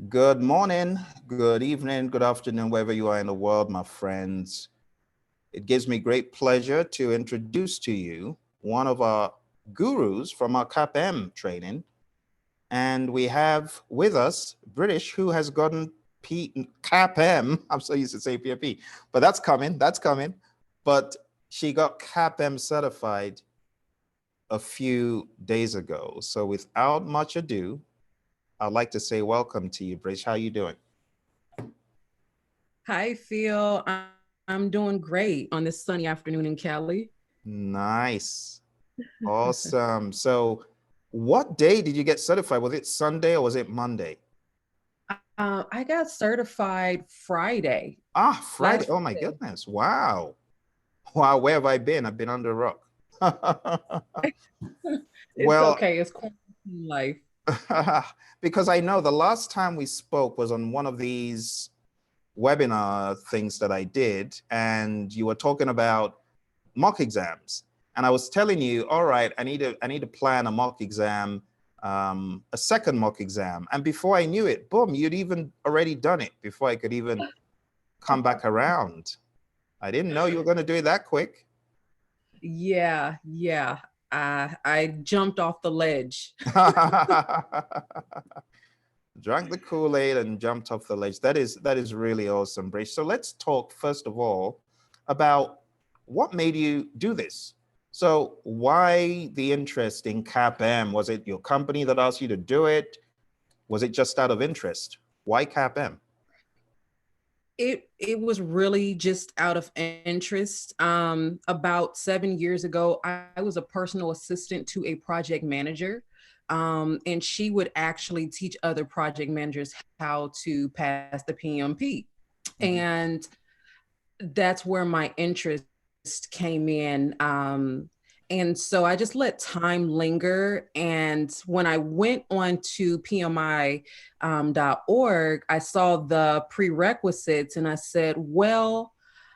Good morning, good evening, good afternoon, wherever you are in the world, my friends. It gives me great pleasure to introduce to you one of our gurus from our CAPM training. And we have with us British, who has gotten CAPM. I'm so used to saying PMP, but that's coming, that's coming. But she got CAPM certified a few days ago. So without much ado, I'd like to say welcome to you, British. How are you doing? Hi, Phil. I'm doing great on this sunny afternoon in Cali. Nice. Awesome. So what day did you get certified? Was it Sunday or was it Monday? I got certified Friday, Ah, Friday. last Oh my Friday. goodness. Wow. Wow. Where have I been? I've been under a rock. It's Well, okay. It's quarantine life. because I know the last time we spoke was on one of these webinar things that I did, and you were talking about mock exams. And I was telling you, all right, I need to plan a mock exam, a second mock exam. And before I knew it, boom, you'd even already done it before I could even come back around. I didn't know you were going to do it that quick. Yeah. I jumped off the ledge. Drank the Kool-Aid and jumped off the ledge. That is really awesome, Brace. So let's talk first of all about what made you do this. So why the interest in CAPM? Was it your company that asked you to do it? Was it just out of interest? Why CAPM? It was really just out of interest. About 7 years ago, I was a personal assistant to a project manager. And she would actually teach other project managers how to pass the PMP. Mhm. And that's where my interest came in. And so I just let time linger. And when I went on to PMI.org, I saw the prerequisites and I said, well,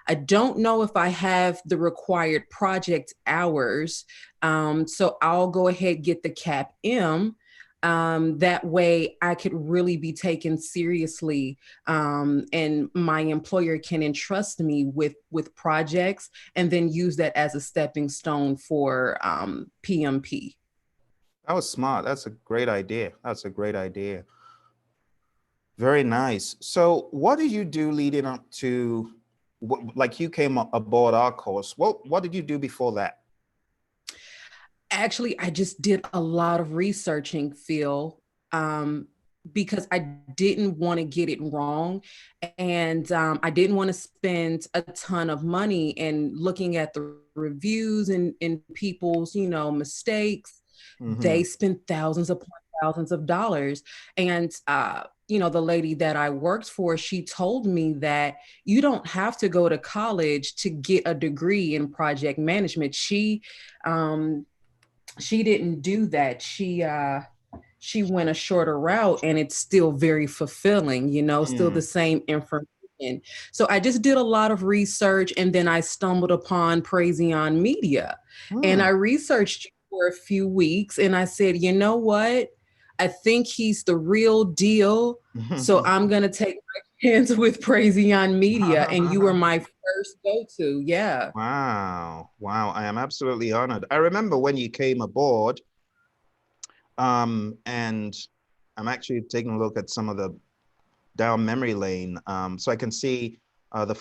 I don't know if I have the required project hours. So I'll go ahead get the CAPM. That way I could really be taken seriously, and my employer can entrust me with projects and then use that as a stepping stone for PMP. That was smart. That's a great idea. That's a great idea. Very nice. So what did you do leading up to, like you came aboard our course? What did you do before that? Actually, I just did a lot of researching, Phil, um, because I didn't want to get it wrong. And I didn't want to spend a ton of money and looking at the reviews and people's, mistakes. They Hmm. spent thousands upon thousands of dollars. And, the lady that I worked for, she told me that you don't have to go to college to get a degree in project management. Um, she didn't do that. She went a shorter route and it's still very fulfilling, still the Mm. same information. So I just did a lot of research and then I stumbled upon Praizion Media and I Mm. researched you for a few weeks and I said, you know what? I think he's the real deal. So I'm going to take my chance with Praizion Media. And you were my first go to. Yeah. Wow. Wow. I am absolutely honored. I remember when you came aboard, and I'm actually taking a look at some of the down memory lane. So I can see the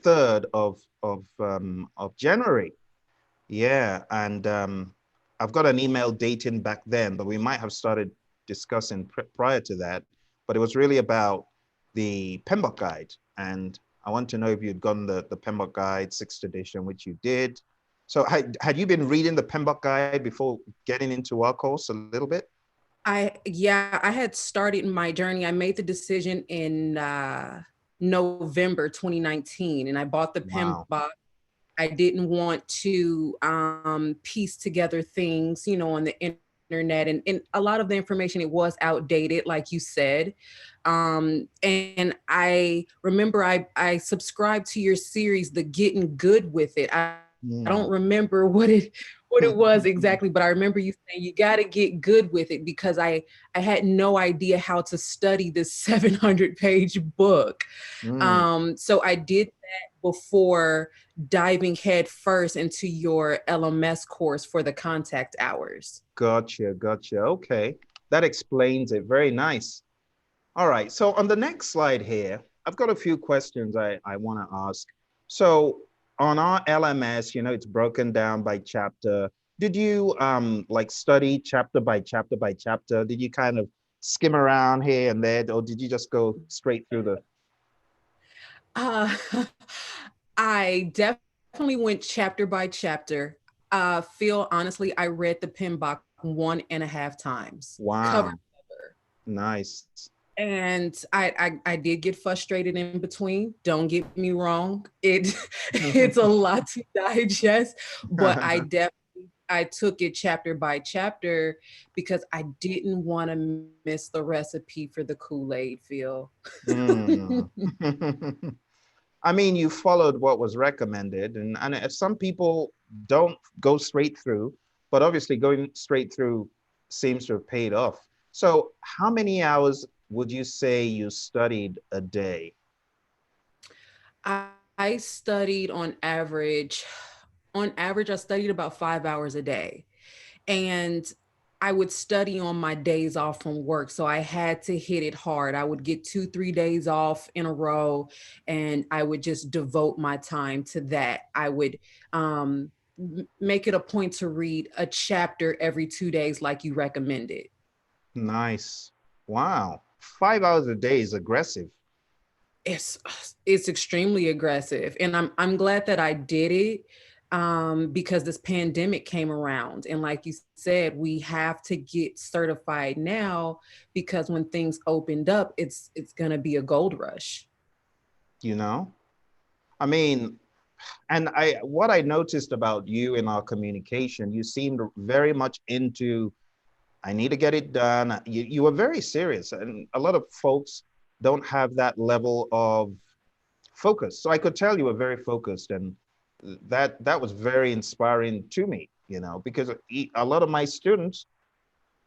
3rd of January. Yeah. And I've got an email dating back then, but we might have started discussing prior to that. But it was really about the PMBOK guide. And I want to know if you'd gotten the PMBOK guide, 6th edition, which you did. So had you been reading the PMBOK guide before getting into our course a little bit? I had started my journey. I made the decision in November 2019 and I bought the Wow. PIMBOK. I didn't want to piece together things, on the internet, and a lot of the information, it was outdated, like you said. And I remember I subscribed to your series, The Getting Good with It. I don't Mm. remember what it was exactly, but I remember you saying you got to get good with it, because I had no idea how to study this 700-page book. Mm, So I did that before diving head first into your LMS course for the contact hours. gotcha, gotcha. Okay. That explains it. Very nice. All right. So on the next slide here, I've got a few questions I want to ask. So on our LMS, it's broken down by chapter. Did you like study chapter by chapter by chapter? Did you kind of skim around here and there, or did you just go straight through the? Uh, I definitely went chapter by chapter. Phil, honestly, I read the PMBOK 1.5 times, cover Wow. to cover. Nice. And I did get frustrated in between. Don't get me wrong. It's a lot to digest, but I took it chapter by chapter because I didn't want to miss the recipe for the Kool-Aid, Phil. Mm. I mean, you followed what was recommended, and if some people don't go straight through, but obviously going straight through seems to have paid off. So, how many hours would you say you studied a day? I studied on average, I studied about 5 hours a day. And I would study on my days off from work. So I had to hit it hard. I would get 2, 3 days off in a row, and I would just devote my time to that. I would make it a point to read a chapter every 2 days, like you recommended. Nice. Wow. 5 hours a day is aggressive. it's it's extremely aggressive, and I'm glad that I did it, because this pandemic came around, and like you said, we have to get certified now, because when things opened up, it's going to be a gold rush. You know? I mean, and what I noticed about you in our communication, you seemed very much into I need to get it done. You were very serious, and a lot of folks don't have that level of focus. So I could tell you were very focused, and that was very inspiring to me. Because a lot of my students,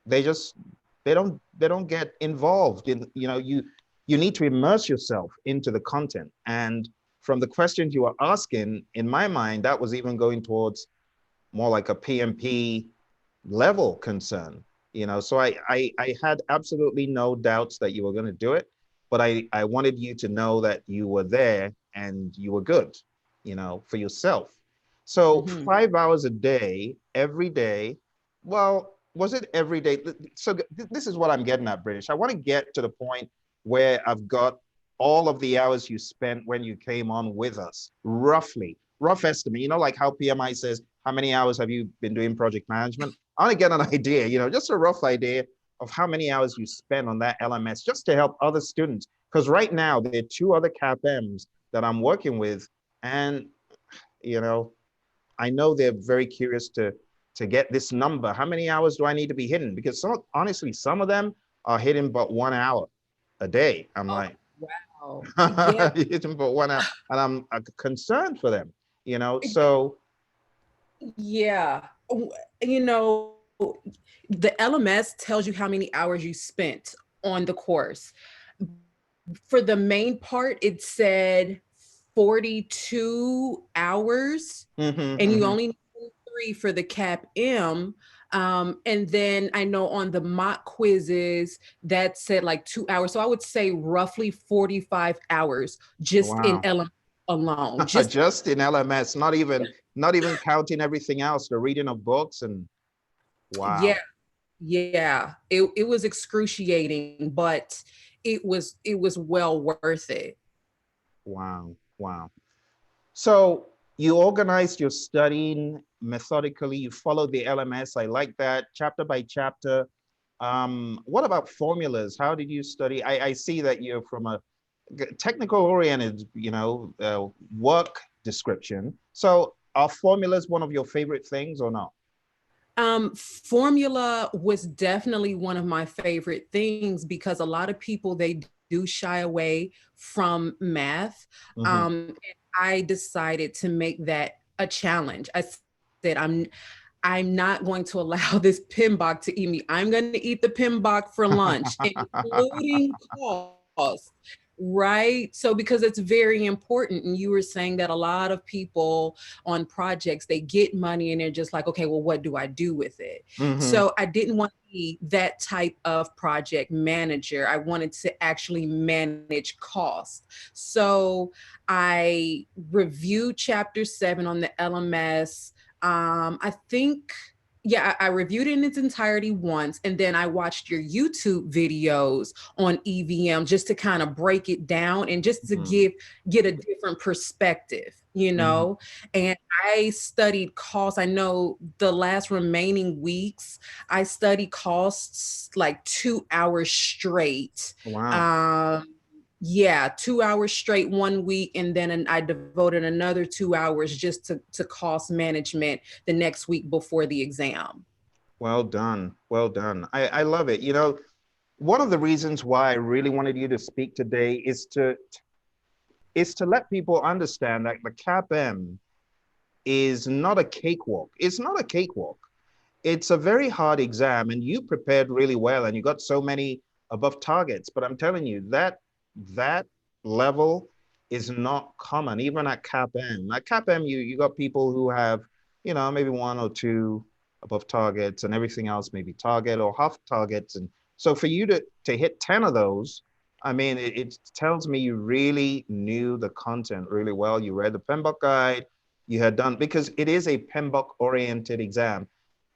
they just they don't get involved in. You need to immerse yourself into the content, and from the questions you are asking, in my mind, that was even going towards more like a PMP level concern. So I had absolutely no doubts that you were going to do it, but I wanted you to know that you were there and you were good, for yourself. So Mhm. 5 hours a day, every day. Well, was it every day? So this is what I'm getting at, British. I want to get to the point where I've got all of the hours you spent when you came on with us, roughly, rough estimate. Like how PMI says, how many hours have you been doing project management? I want to get an idea, just a rough idea of how many hours you spend on that LMS just to help other students. Because right now there are two other CAPMs that I'm working with, and you know, I know they're very curious to get this number. How many hours do I need to be hitting? Because honestly, some of them are hitting but 1 hour a day. I'm Oh, like, wow. Yeah. hitting but 1 hour, and I'm concerned for them. So Yeah. You know, the LMS tells you how many hours you spent on the course. For the main part, it said 42 hours, mhm, and you mhm. only need 3 for the CAPM. And then I know on the mock quizzes that said like 2 hours. So I would say roughly 45 hours just in Wow. LMS alone. Just Just in LMS, not even counting everything else, the reading of books and yeah, wow. yeah. It was excruciating, but it was well worth it. Wow. Wow. So you organized your studying methodically, you followed the LMS. I like that, chapter by chapter. What about formulas? How did you study? I see that you're from a technical oriented, work description. So are formulas one of your favorite things or not? Formula was definitely one of my favorite things, because a lot of people, they do shy away from math. Hmm. And I decided to make that a challenge. I said, I'm not going to allow this PMBOK to eat me. I'm going to eat the PMBOK for lunch, including cost, right? So because it's very important. And you were saying that a lot of people on projects, they get money and they're just like, okay, well, what do I do with it? So I didn't want to be that type of project manager. I wanted to actually manage cost. So I reviewed chapter 7 on the LMS. I think, yeah, I reviewed it in its entirety once, and then I watched your YouTube videos on EVM just to kind of break it down and just to get a different perspective, you know. And I studied costs. I know the last remaining weeks, I studied costs like 2 hours straight. Wow. Yeah, 2 hours straight one week, and then I devoted another 2 hours just to cost management the next week before the exam. Well done. Well done. I love it. You know, one of the reasons why I really wanted you to speak today is to let people understand that the CAPM is not a cakewalk. It's not a cakewalk. It's a very hard exam, and you prepared really well, and you got so many above targets. But I'm telling you that level is not common, even at CAPM. At CAPM, you got people who have, you know, maybe one or two above targets, and everything else maybe target or half targets. And so for you to hit 10 of those, I mean, it tells me you really knew the content really well. You read the PMBOK guide, you had done, because it is a PMBOK oriented exam.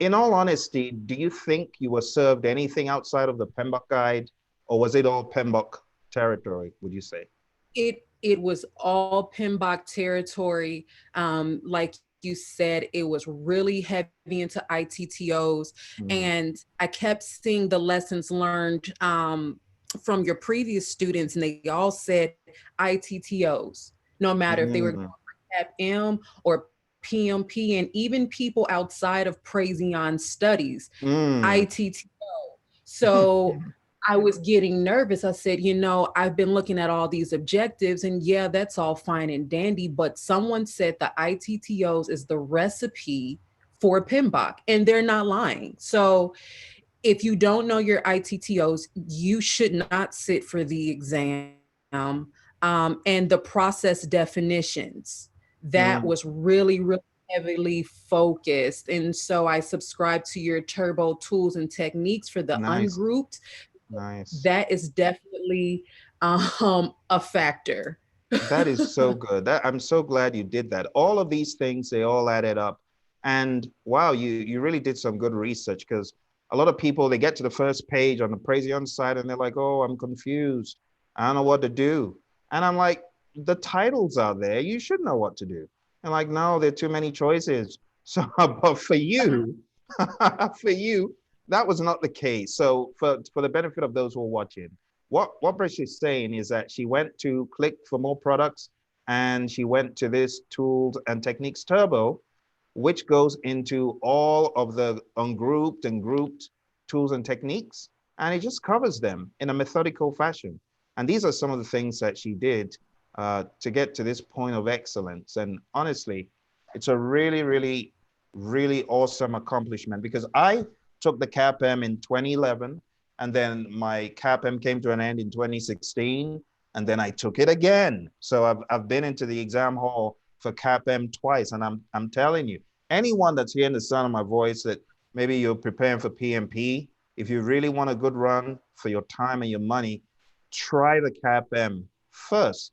In all honesty, do you think you were served anything outside of the PMBOK guide, or was it all PMBOK territory, would you say? It was all PMBOK territory. Like you said, it was really heavy into ITTOs, and I kept seeing the lessons learned from your previous students, and they all said ITTOs, no matter if they were going for CAPM or PMP, and even people outside of Praizion studies, ITTO. So I was getting nervous. I said, you know, I've been looking at all these objectives, and yeah, that's all fine and dandy, but someone said the ITTOs is the recipe for PMBOK, and they're not lying. So if you don't know your ITTOs, you should not sit for the exam. And the process definitions, that was really, really heavily focused. And so I subscribe to your turbo tools and techniques for the Nice, ungrouped. nice. That is definitely a factor. That is so good. I'm so glad you did that. All of these things, they all added up. And wow, you really did some good research, because a lot of people, they get to the first page on the Praizion side and they're like, oh, I'm confused. I don't know what to do. And I'm like, the titles are there. You should know what to do. And like, no, there are too many choices. So, but for you, for you, that was not the case. So for the benefit of those who are watching, what Brish is saying is that she went to click for more products, and she went to this tools and techniques turbo, which goes into all of the ungrouped and grouped tools and techniques, and it just covers them in a methodical fashion. And these are some of the things that she did to get to this point of excellence. And honestly, it's a really, really, really awesome accomplishment, because I took the CAPM in 2011, and then my CAPM came to an end in 2016, and then I took it again. So I've been into the exam hall for CAPM twice, and I'm telling you, anyone that's hearing the sound of my voice, that maybe you're preparing for PMP, if you really want a good run for your time and your money, try the CAPM first.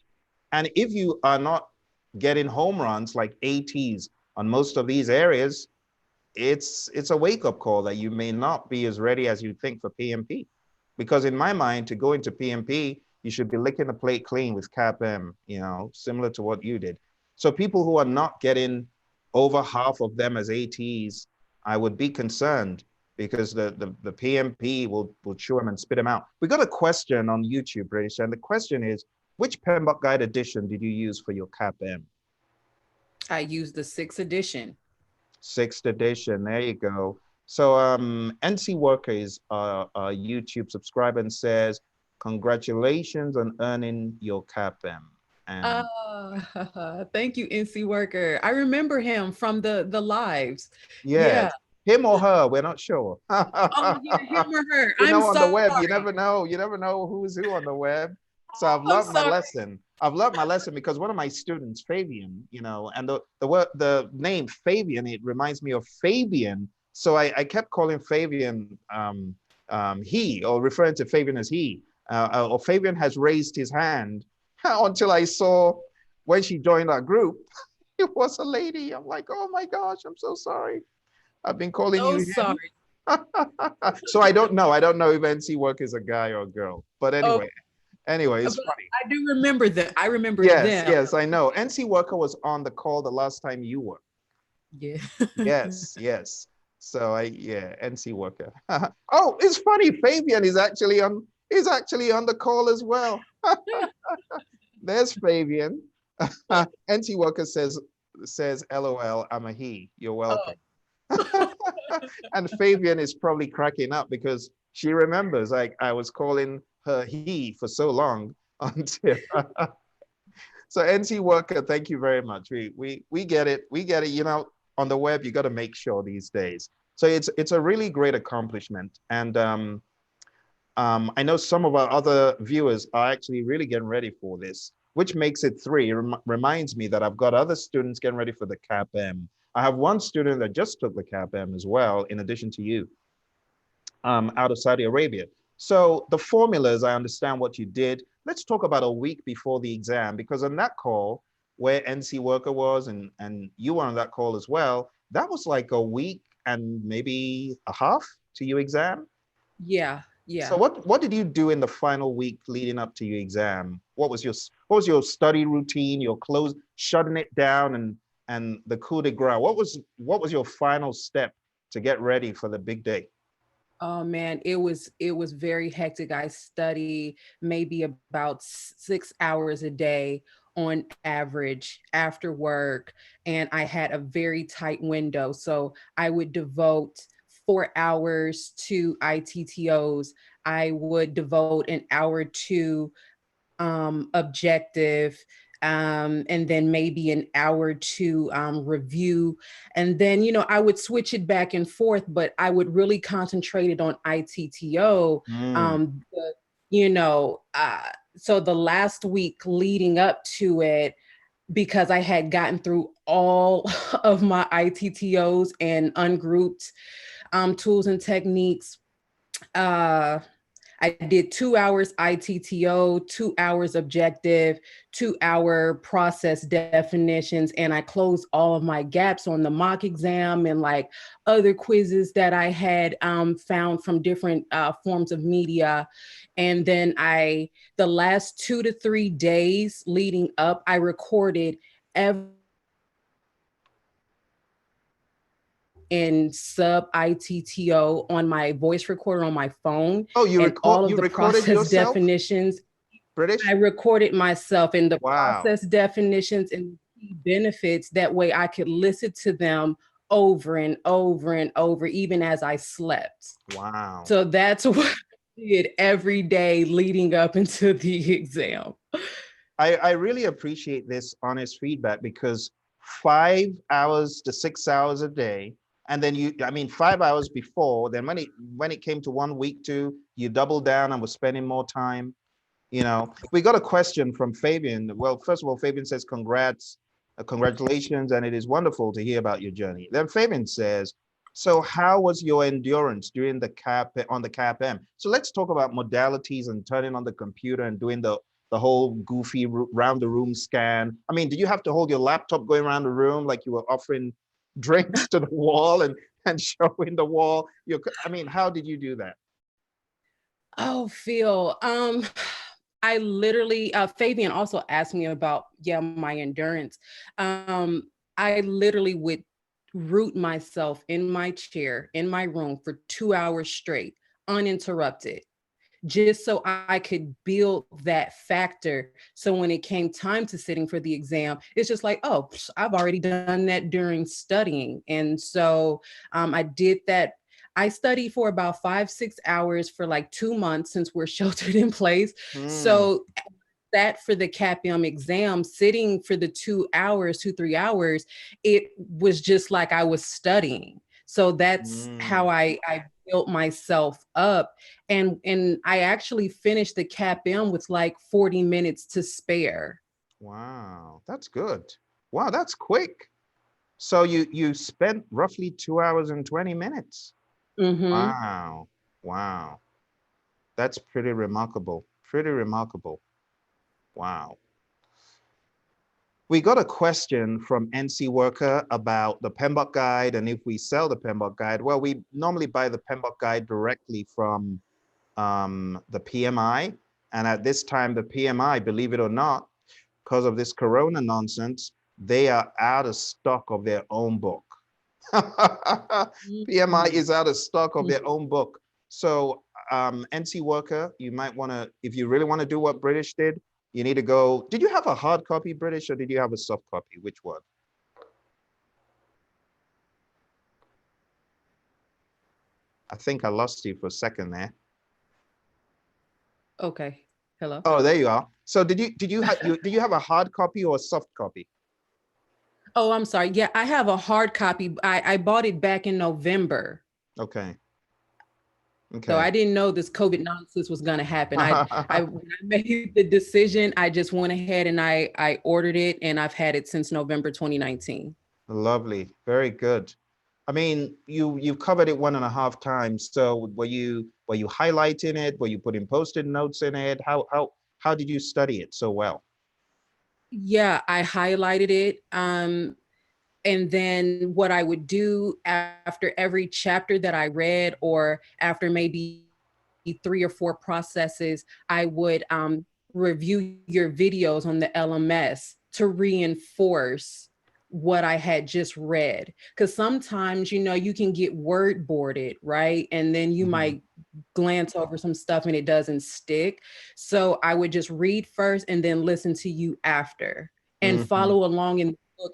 And if you are not getting home runs like ATs on most of these areas, it's a wake-up call that you may not be as ready as you think for PMP. Because in my mind, to go into PMP, you should be licking the plate clean with CAPM, you know, similar to what you did. So people who are not getting over half of them as ATs, I would be concerned, because the PMP will chew them and spit them out. We got a question on YouTube, British, and the question is, which PMBOK guide edition did you use for your CAPM? I used the 6th edition. 6th edition, there you go. So NC Worker is a YouTube subscriber and says, congratulations on earning your CAPM. And Thank you, NC Worker. I remember him from the lives. yeah, Yeah. Him or her, we're not sure. Oh yeah, him or her. You I'm know, on the sorry. web, you never know. You never know who's who on the web. So I've I'm learned my sorry. lesson. I've learned my lesson because one of my students, Fabian, you know, and the word, the name Fabian, it reminds me of Fabian. So I kept calling Fabian he, or referring to Fabian as he. Or Fabian has raised his hand until I saw when she joined our group, it was a lady. I'm like, oh my gosh, I'm so sorry. I've been calling So you him. sorry. So I don't know. I don't know if NC work is a guy or a girl. But Oh, anyway, it's but funny. I do remember them. I remember Yes, them. yes, I know. NC Worker was on the call the last time you were. Yeah. Yes, yes. So yeah, NC Worker. Oh, it's funny. Fabian is actually on. He's actually on the call as well. There's Fabian. NC Worker says, "LOL, I'm a he. You're welcome." And Fabian is probably cracking up because she remembers like I was calling her he for so long until so NC Worker, thank you very much. We get it. We get it. You know, on the web, you got to make sure these days. So it's a really great accomplishment. And I know some of our other viewers are actually really getting ready for this, which makes it three. Reminds me that I've got other students getting ready for the CAPM. I have one student that just took the CAPM as well, in addition to you, out of Saudi Arabia. So the formulas, I understand what you did. Let's talk about a week before the exam, because on that call where NC Worker was and you were on that call as well, that was like a week and maybe a half to your exam. Yeah. So Yeah. what did you do in the final week leading up to your exam? What was your study routine, your close, shutting it down and the coup de grace? What was your final step to get ready for the big day? Oh man, it was very hectic. I study maybe about 6 hours a day on average after work, and I had a very tight window. So I would devote 4 hours to ITTOs. I would devote an hour to objective, and then maybe an hour to review. And then, I would switch it back and forth, but I would really concentrate it on ITTO. Mm. Um, the, you know, so the last week leading up to it, because I had gotten through all of my ITTOs and ungrouped tools and techniques. Uh, I did 2 hours ITTO, 2 hours objective, 2 hour process definitions, and I closed all of my gaps on the mock exam and like other quizzes that I had found from different forms of media. And then the last 2 to 3 days leading up, I recorded every in sub ITTO on my voice recorder on my phone, Oh, and all of you the recorded process yourself, definitions. I British? recorded myself in the Wow. process definitions and benefits. That way I could listen to them over and over and over, even as I slept. Wow. So that's what I did every day leading up into the exam. I really appreciate this honest feedback because 5 hours to 6 hours a day, and then I mean, 5 hours before, then when it came to 1 week too, you doubled down and was spending more time. You know, we got a question from Fabian. Well, first of all, Fabian says, congratulations, and it is wonderful to hear about your journey. Then Fabian says, so how was your endurance during the CAPM? So let's talk about modalities and turning on the computer and doing the whole goofy round the room scan. I mean, did you have to hold your laptop going around the room like you were offering drinks to the wall and showing the wall? I mean, how did you do that? Oh, Phil. I literally, Fabian also asked me about, my endurance. I literally would root myself in my chair, in my room for 2 hours straight, uninterrupted, just so I could build that factor. So when it came time to sitting for the exam, it's just like, oh, I've already done that during studying. And so I did that. I studied for about 5, 6 hours for like 2 months since we're sheltered in place. Mm. So that for the CAPM exam, sitting for the 2 hours, 2, 3 hours, it was just like I was studying. So that's how I built myself up. And I actually finished the CAPM with like 40 minutes to spare. Wow, that's good. Wow, that's quick. So you spent roughly 2 hours and 20 minutes. Mm-hmm. Wow. Wow. That's pretty remarkable. Pretty remarkable. Wow. We got a question from NC Worker about the PMBOK guide and if we sell the PMBOK guide. Well, we normally buy the PMBOK guide directly from the PMI. And at this time, the PMI, believe it or not, because of this Corona nonsense, they are out of stock of their own book. PMI is out of stock of their own book. So NC Worker, you might want to, if you really want to do what British did, you need to go. Did you have a hard copy, British, or did you have a soft copy? Which one? I think I lost you for a second there. Okay. Hello. Oh, there you are. So did you have a hard copy or a soft copy? Oh, I'm sorry. Yeah, I have a hard copy. I bought it back in November. Okay. So Okay. I didn't know this COVID nonsense was going to happen. When I made the decision, I just went ahead and I ordered it, and I've had it since November 2019. Lovely. Very good. I mean, you've covered it 1.5 times. So were you highlighting it? Were you putting post-it notes in it? How did you study it so well? Yeah, I highlighted it. And then what I would do after every chapter that I read, or after maybe 3 or 4 processes, I would review your videos on the LMS to reinforce what I had just read. Because sometimes, you can get word boarded, right? And then you might glance over some stuff and it doesn't stick. So I would just read first and then listen to you after, and follow along in the book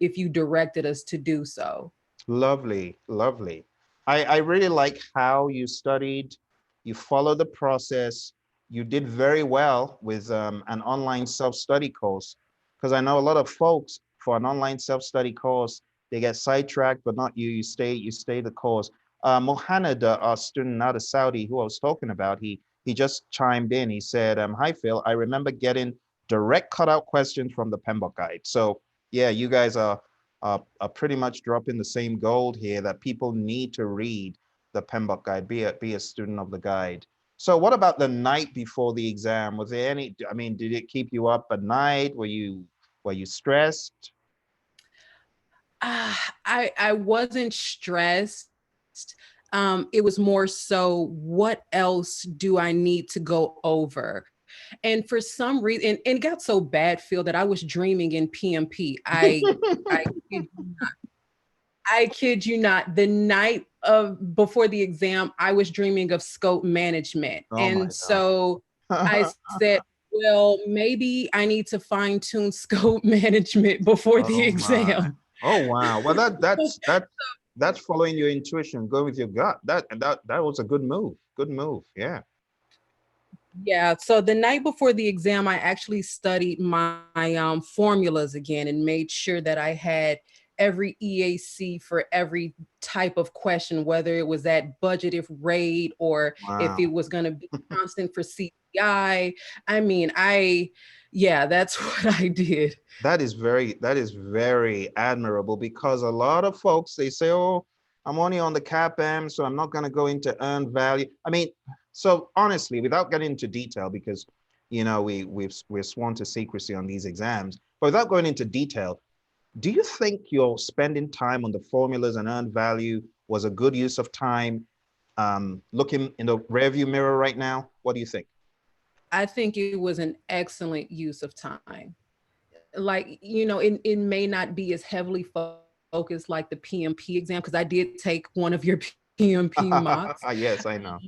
if you directed us to do so. Lovely, lovely. I really like how you studied, you followed the process. You did very well with an online self-study course, because I know a lot of folks for an online self-study course, they get sidetracked, but not you. You stay the course. Mohanad, our student out of Saudi who I was talking about, he just chimed in. He said, "Hi Phil, I remember getting direct cutout questions from the PMBOK guide." So yeah, you guys are pretty much dropping the same gold here, that people need to read the PMBOK guide, be a student of the guide. So what about the night before the exam? Was there any, I mean, did it keep you up at night? Were you stressed? I wasn't stressed. It was more so, what else do I need to go over? And for some reason, and it got so bad, Phil, that I was dreaming in PMP. I kid you not. I kid you not. The night of before the exam, I was dreaming of scope management. Oh my And so I God. said, well, maybe I need to fine tune scope management before the Oh my. exam. Oh wow. Well, that's following your intuition, going with your gut. That was a good move. Good move. Yeah. Yeah, so the night before the exam, I actually studied my formulas again and made sure that I had every EAC for every type of question, whether it was that budgeted rate or if it Wow. was going to be constant for CPI. I mean, yeah, that's what I did. That is very admirable, because a lot of folks, they say, oh, I'm only on the CAPM, so I'm not going to go into earned value. I mean, so honestly, without getting into detail, because we're sworn to secrecy on these exams, but without going into detail, do you think your spending time on the formulas and earned value was a good use of time? Looking in the rearview mirror right now, what do you think? I think it was an excellent use of time. Like, it may not be as heavily focused like the PMP exam, because I did take one of your PMP mocks. Yes, I know.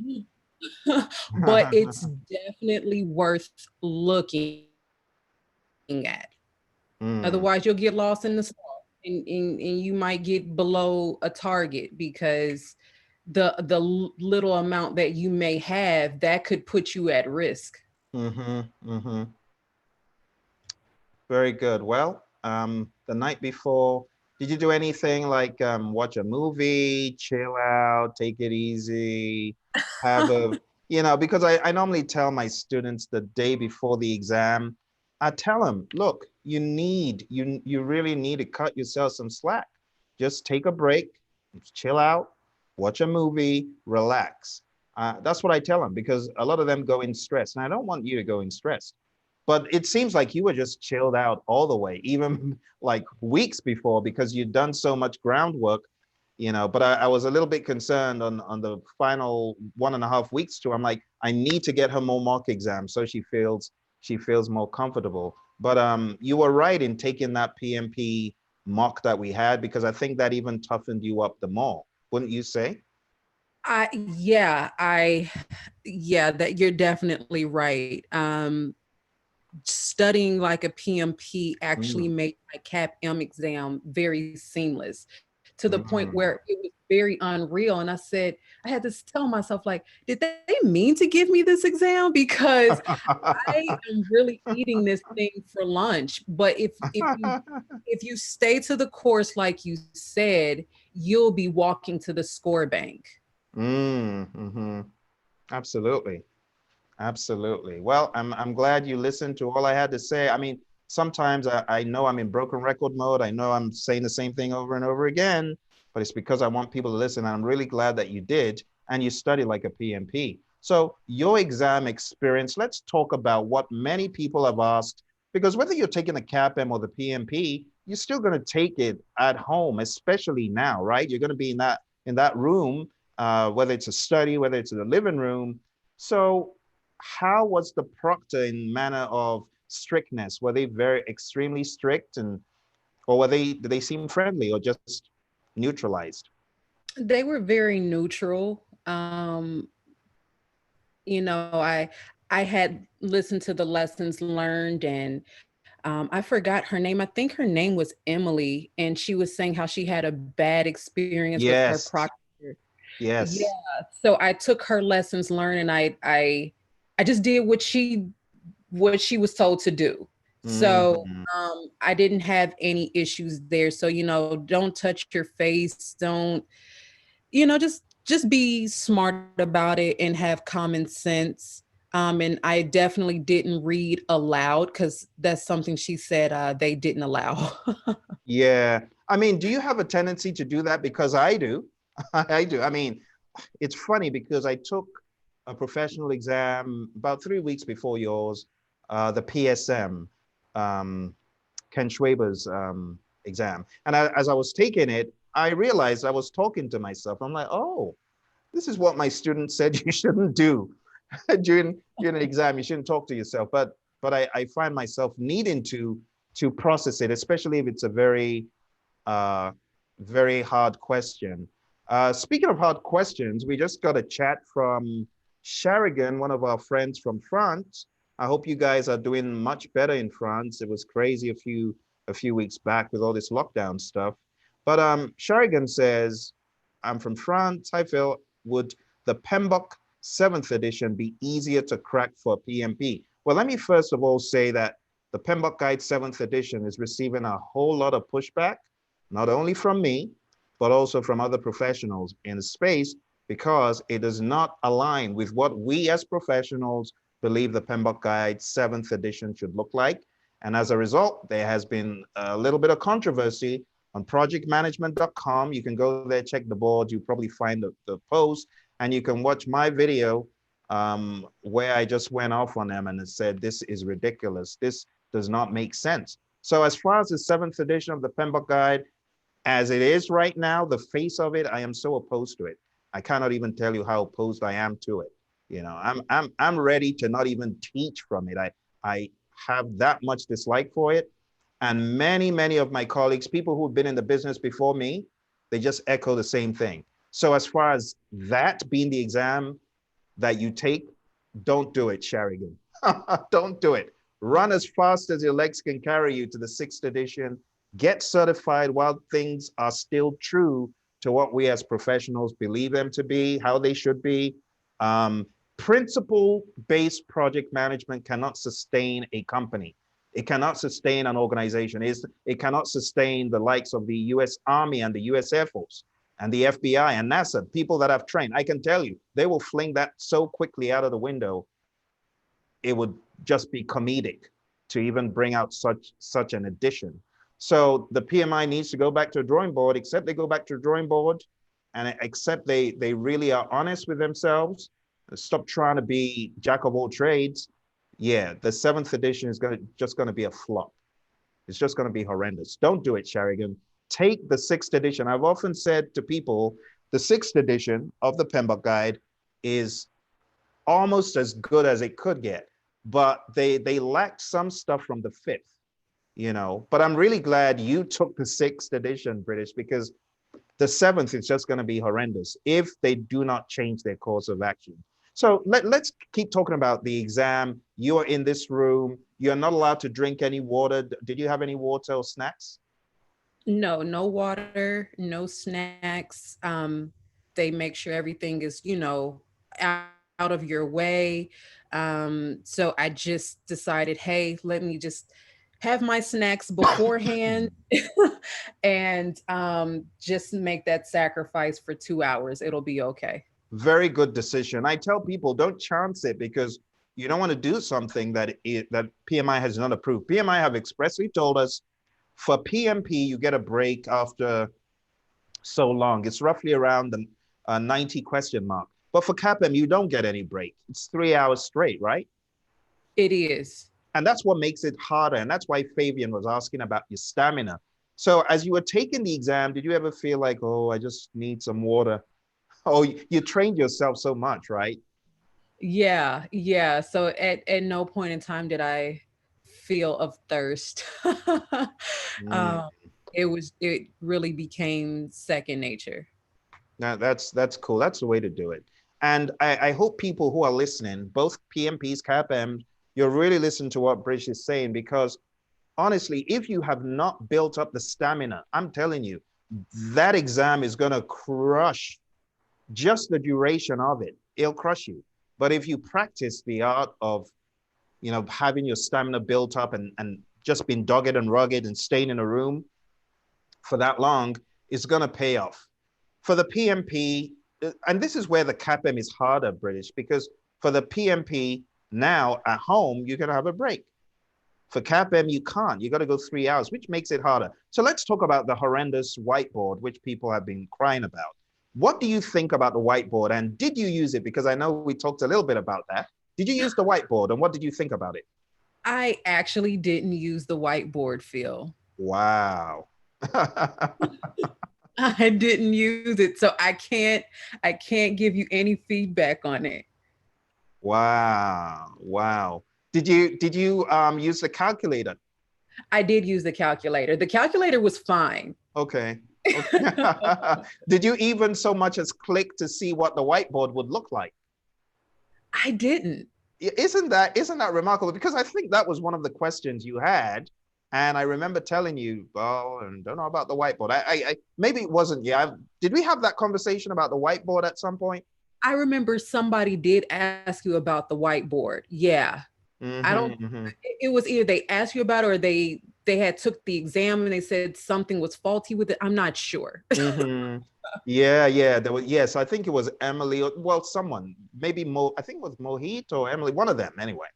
But it's definitely worth looking at. Mm, Otherwise, you'll get lost in the sauce, and you might get below a target, because the little amount that you may have, that could put you at risk. very good. Well, the night before, Did you do anything like watch a movie, chill out, take it easy, have a, because I normally tell my students the day before the exam, I tell them, look, you really need to cut yourself some slack. Just take a break, chill out, watch a movie, relax. That's what I tell them because a lot of them go in stress, and I don't want you to go in stress. But it seems like you were just chilled out all the way, even like weeks before, because you'd done so much groundwork, But I was a little bit concerned on the final 1.5 weeks too. I'm like, I need to get her more mock exams so she feels more comfortable. But you were right in taking that PMP mock that we had because I think that even toughened you up the more, wouldn't you say? I yeah, I yeah, that you're definitely right. Studying like a PMP actually Mm, made my CAPM exam very seamless to the point mm. where it was very unreal. And I had to tell myself, like, did they mean to give me this exam? Because I am really eating this thing for lunch. But if you stay to the course, like you said, you'll be walking to the score bank. Mm-hmm. Absolutely. Absolutely. Well, I'm glad you listened to all I had to say. I mean, sometimes I know I'm in broken record mode. I know I'm saying the same thing over and over again, but it's because I want people to listen. And I'm really glad that you did and you study like a PMP. So your exam experience, let's talk about what many people have asked, because whether you're taking the CAPM or the PMP, you're still going to take it at home, especially now, right? You're going to be in that room, whether it's a study, whether it's in the living room. So how was the proctor in manner of strictness? Were they very extremely strict or did they seem friendly or just neutralized? They were very neutral. I had listened to the lessons learned, and I forgot her name. I think her name was Emily, and she was saying how she had a bad experience with her Yes, proctor. Yeah, yes. so I took her lessons learned, and I just did what she was told to do. So Mm, I didn't have any issues there. So don't touch your face. Don't just be smart about it and have common sense. And I definitely didn't read aloud because that's something she said they didn't allow. yeah. I mean, do you have a tendency to do that? Because I do. I do. I mean, it's funny because I took a professional exam about 3 weeks before yours, the PSM, um, Ken Schwaber's exam. And as I was taking it, I realized I was talking to myself. I'm like, oh, this is what my student said you shouldn't do during an exam. You shouldn't talk to yourself. But I find myself needing to process it, especially if it's a uh, very hard question. Speaking of hard questions, we just got a chat from Sharigan, one of our friends from France. I hope you guys are doing much better in France. It was crazy a few weeks back with all this lockdown stuff. But Sharigan says, I'm from France. Hi, Phil. Would the PMBOK 7th edition be easier to crack for PMP? Well, let me first of all say that the PMBOK Guide 7th edition is receiving a whole lot of pushback, not only from me, but also from other professionals in the space, because it does not align with what we as professionals believe the PMBOK Guide 7th edition should look like. And as a result, there has been a little bit of controversy on projectmanagement.com. You can go there, check the board. You probably find the post, and you can watch my video where I just went off on them and said, this is ridiculous. This does not make sense. So as far as the 7th edition of the PMBOK Guide, as it is right now, the face of it, I am so opposed to it. I cannot even tell you how opposed I am to it. I'm ready to not even teach from it. I have that much dislike for it. And many of my colleagues, people who've been in the business before me, they just echo the same thing. So as far as that being the exam that you take, don't do it, Sherigan. Don't do it. Run as fast as your legs can carry you to the 6th edition. Get certified while things are still true to what we as professionals believe them to be, how they should be. Um, Principle-based project management cannot sustain a company. It cannot sustain an organization. It cannot sustain the likes of the US Army and the US Air Force and the FBI and NASA, people that have trained. I can tell you, they will fling that so quickly out of the window, it would just be comedic to even bring out such an addition. So the PMI needs to go back to a drawing board, except they go back to a drawing board and except they really are honest with themselves, stop trying to be jack of all trades. Yeah, the 7th edition is just going to be a flop. It's just going to be horrendous. Don't do it, Sherigan. Take the 6th edition. I've often said to people, the 6th edition of the PMBOK guide is almost as good as it could get, but they lacked some stuff from the 5th, you know. But I'm really glad you took the 6th edition, British, because the 7th is just going to be horrendous if they do not change their course of action. So let's keep talking about the exam. You're in this room. You're not allowed to drink any water. Did you have any water or snacks? No, no water, no snacks. They make sure everything is, you know, out of your way. So I just decided, hey, let me just have my snacks beforehand and just make that sacrifice for 2 hours. It'll be okay. Very good decision. I tell people, don't chance it, because you don't want to do something that PMI has not approved. PMI have expressly told us for PMP, you get a break after so long. It's roughly around the 90 question mark. But for CAPM, you don't get any break. It's 3 hours straight, right? It is. And that's what makes it harder. And that's why Fabian was asking about your stamina. So as you were taking the exam, did you ever feel like, oh, I just need some water? Oh, you trained yourself so much, right? Yeah, yeah. So at no point in time did I feel of thirst. Mm. um, it really became second nature. Now that's cool. That's the way to do it. And I hope people who are listening, both PMPs, CAPM, you're really listening to what Brish is saying, because honestly, if you have not built up the stamina, I'm telling you, that exam is going to crush just the duration of it. It'll crush you. But if you practice the art of, you know, having your stamina built up and just being dogged and rugged and staying in a room for that long, it's going to pay off. For the PMP, and this is where the CAPM is harder, British, because for the PMP, now at home, you're going to have a break. For CAPM, you can't. You got to go 3 hours, which makes it harder. So let's talk about the horrendous whiteboard, which people have been crying about. What do you think about the whiteboard, and did you use it? Because I know we talked a little bit about that. Did you use the whiteboard, and what did you think about it? I actually didn't use the whiteboard, Phil. Wow. I didn't use it, so I can't give you any feedback on it. Wow. Wow. Did you use the calculator? I did use the calculator. The calculator was fine. Okay. Okay. Did you even so much as click to see what the whiteboard would look like? I didn't. Isn't that remarkable? Because I think that was one of the questions you had, and I remember telling you, "Oh, and don't know about the whiteboard." I maybe it wasn't. Yeah, did we have that conversation about the whiteboard at some point? I remember somebody did ask you about the whiteboard. Yeah. I don't, Mm-hmm. it was either they asked you about it or they had took the exam and they said something was faulty with it. I'm not sure. Mm-hmm. Yeah, yeah. There was, yes, I think it was Emily, or well, someone, maybe I think it was Mohit or Emily, one of them anyway.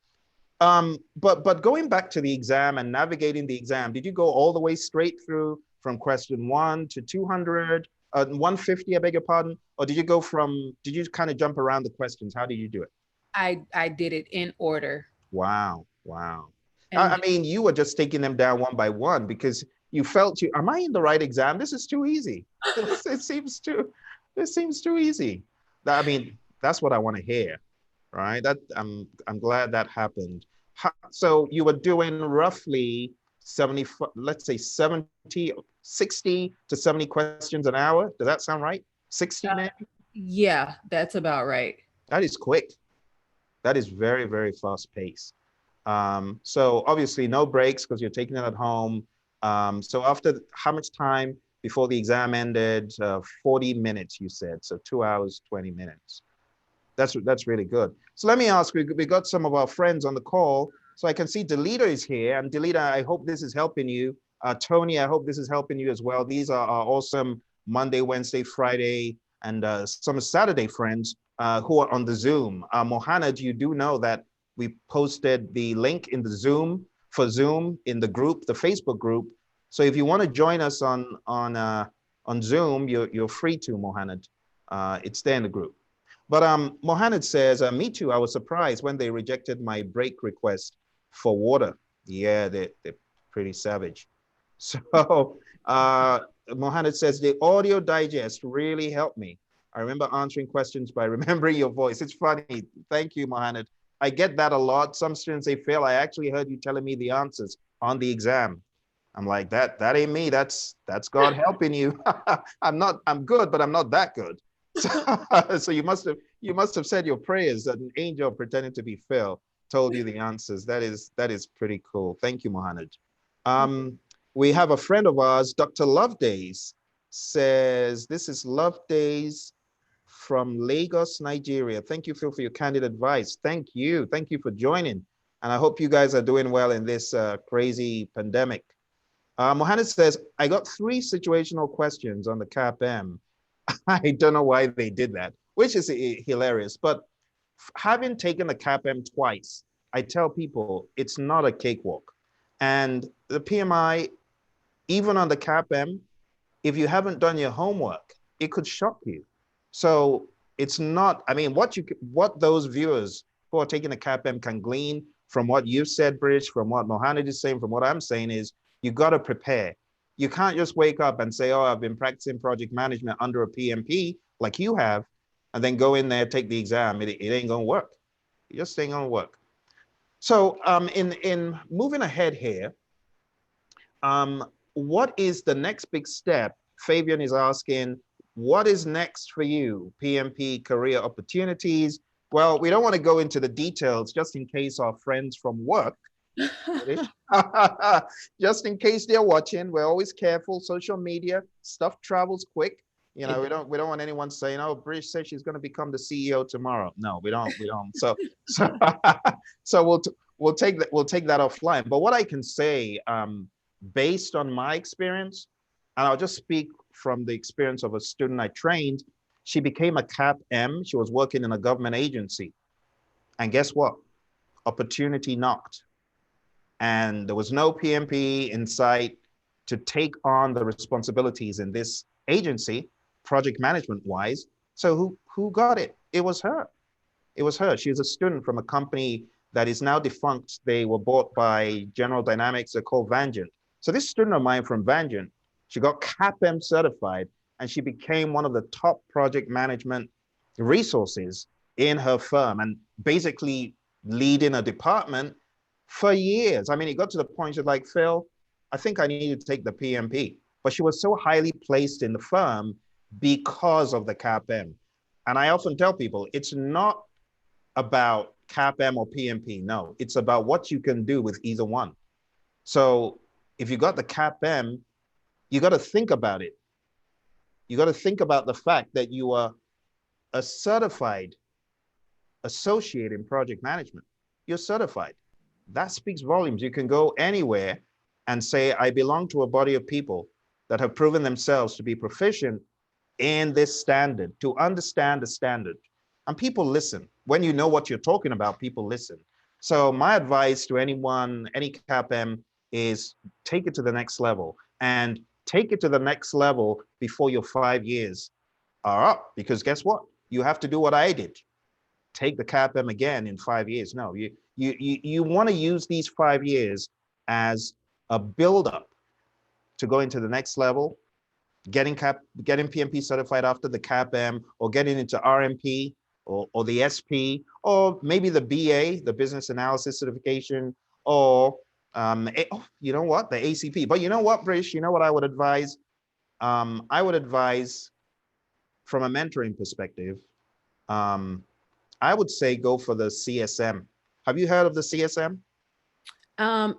But going back to the exam and navigating the exam, did you go all the way straight through from question 1 to 200, 150, I beg your pardon? Or did you kind of jump around the questions? How did you do it? I did it in order. Wow, wow. I And mean, you were just taking them down one by one because you felt am I in the right exam? This is too easy. It seems too easy. I mean, that's what I want to hear, right? That I'm glad that happened. So you were doing roughly 70, let's say 70, 60 to 70 questions an hour. Does that sound right? 60 maybe? yeah, that's about right. That is quick. That is very, very fast paced. So obviously no breaks because you're taking it at home. So after how much time before the exam ended? 40 minutes, you said. So 2 hours, 20 minutes. That's really good. So let me ask, we got some of our friends on the call. So I can see Delita is here, and Delita, I hope this is helping you. Tony, I hope this is helping you as well. These are our awesome Monday, Wednesday, Friday, and some Saturday friends who are on the Zoom. Mohanad, you do know that we posted the link in the Zoom for Zoom in the group, the Facebook group. So if you want to join us on Zoom, you're free to, Mohanad. It's there in the group. But Mohanad says, me too, I was surprised when they rejected my break request for water. Yeah, they're pretty savage. So Mohanad says, the audio digest really helped me. I remember answering questions by remembering your voice. It's funny. Thank you, Mohanad. I get that a lot. Some students say, Phil, I actually heard you telling me the answers on the exam. I'm like, that ain't me. That's God helping you. I'm good, but I'm not that good. So you must have said your prayers that an angel pretending to be Phil told you the answers. That is pretty cool. Thank you, Mohanad. We have a friend of ours, Dr. Lovedays, says, this is Lovedays from Lagos, Nigeria. Thank you, Phil, for your candid advice. Thank you. Thank you for joining. And I hope you guys are doing well in this crazy pandemic. Mohanad says, I got 3 situational questions on the CAPM. I don't know why they did that, which is hilarious. But having taken the CAPM twice, I tell people it's not a cakewalk. And the PMI, even on the CAPM, if you haven't done your homework, it could shock you. So it's not, I mean, what those viewers who are taking the CAPM can glean from what you've said, British, from what Mohanad is saying, from what I'm saying is, you got to prepare. You can't just wake up and say, oh, I've been practicing project management under a PMP like you have, and then go in there, take the exam. It ain't gonna work. It just ain't gonna work. So in moving ahead here, what is the next big step? Fabian is asking, what is next for you? PMP career opportunities. Well, we don't want to go into the details just in case our friends from work just in case they're watching. We're always careful. Social media stuff travels quick. You know, we don't want anyone saying, "Oh, British says she's going to become the CEO tomorrow." No, we don't. So so we'll take that offline. But what I can say, based on my experience, and I'll just speak from the experience of a student I trained. She became a CAPM. She was working in a government agency, and guess what? Opportunity knocked. And there was no PMP in sight to take on the responsibilities in this agency, project management wise. So who got it? It was her. It was her. She was a student from a company that is now defunct. They were bought by General Dynamics. They're called Vangent. So this student of mine from Vangent, she got CAPM certified, and she became one of the top project management resources in her firm, and basically leading a department for years. I mean, it got to the point she's like, Phil, I think I need to take the PMP. But she was so highly placed in the firm because of the CAPM. And I often tell people, it's not about CAPM or PMP. No, it's about what you can do with either one. So if you got the CAPM, you got to think about it. You got to think about the fact that you are a certified associate in project management. You're certified. That speaks volumes. You can go anywhere and say, I belong to a body of people that have proven themselves to be proficient in this standard, to understand the standard. And people listen. When you know what you're talking about, people listen. So my advice to anyone, any CAPM, is take it to the next level, and take it to the next level before your 5 years are up. Because guess what? You have to do what I did. Take the CAPM again in 5 years. No, you want to use these 5 years as a build-up to go into the next level, getting PMP certified after the CAPM, or getting into RMP or the SP, or maybe the BA, the business analysis certification, or you know what, the ACP. But you know what, Brish, you know what I would advise? I would advise from a mentoring perspective, I would say go for the CSM. Have you heard of the CSM?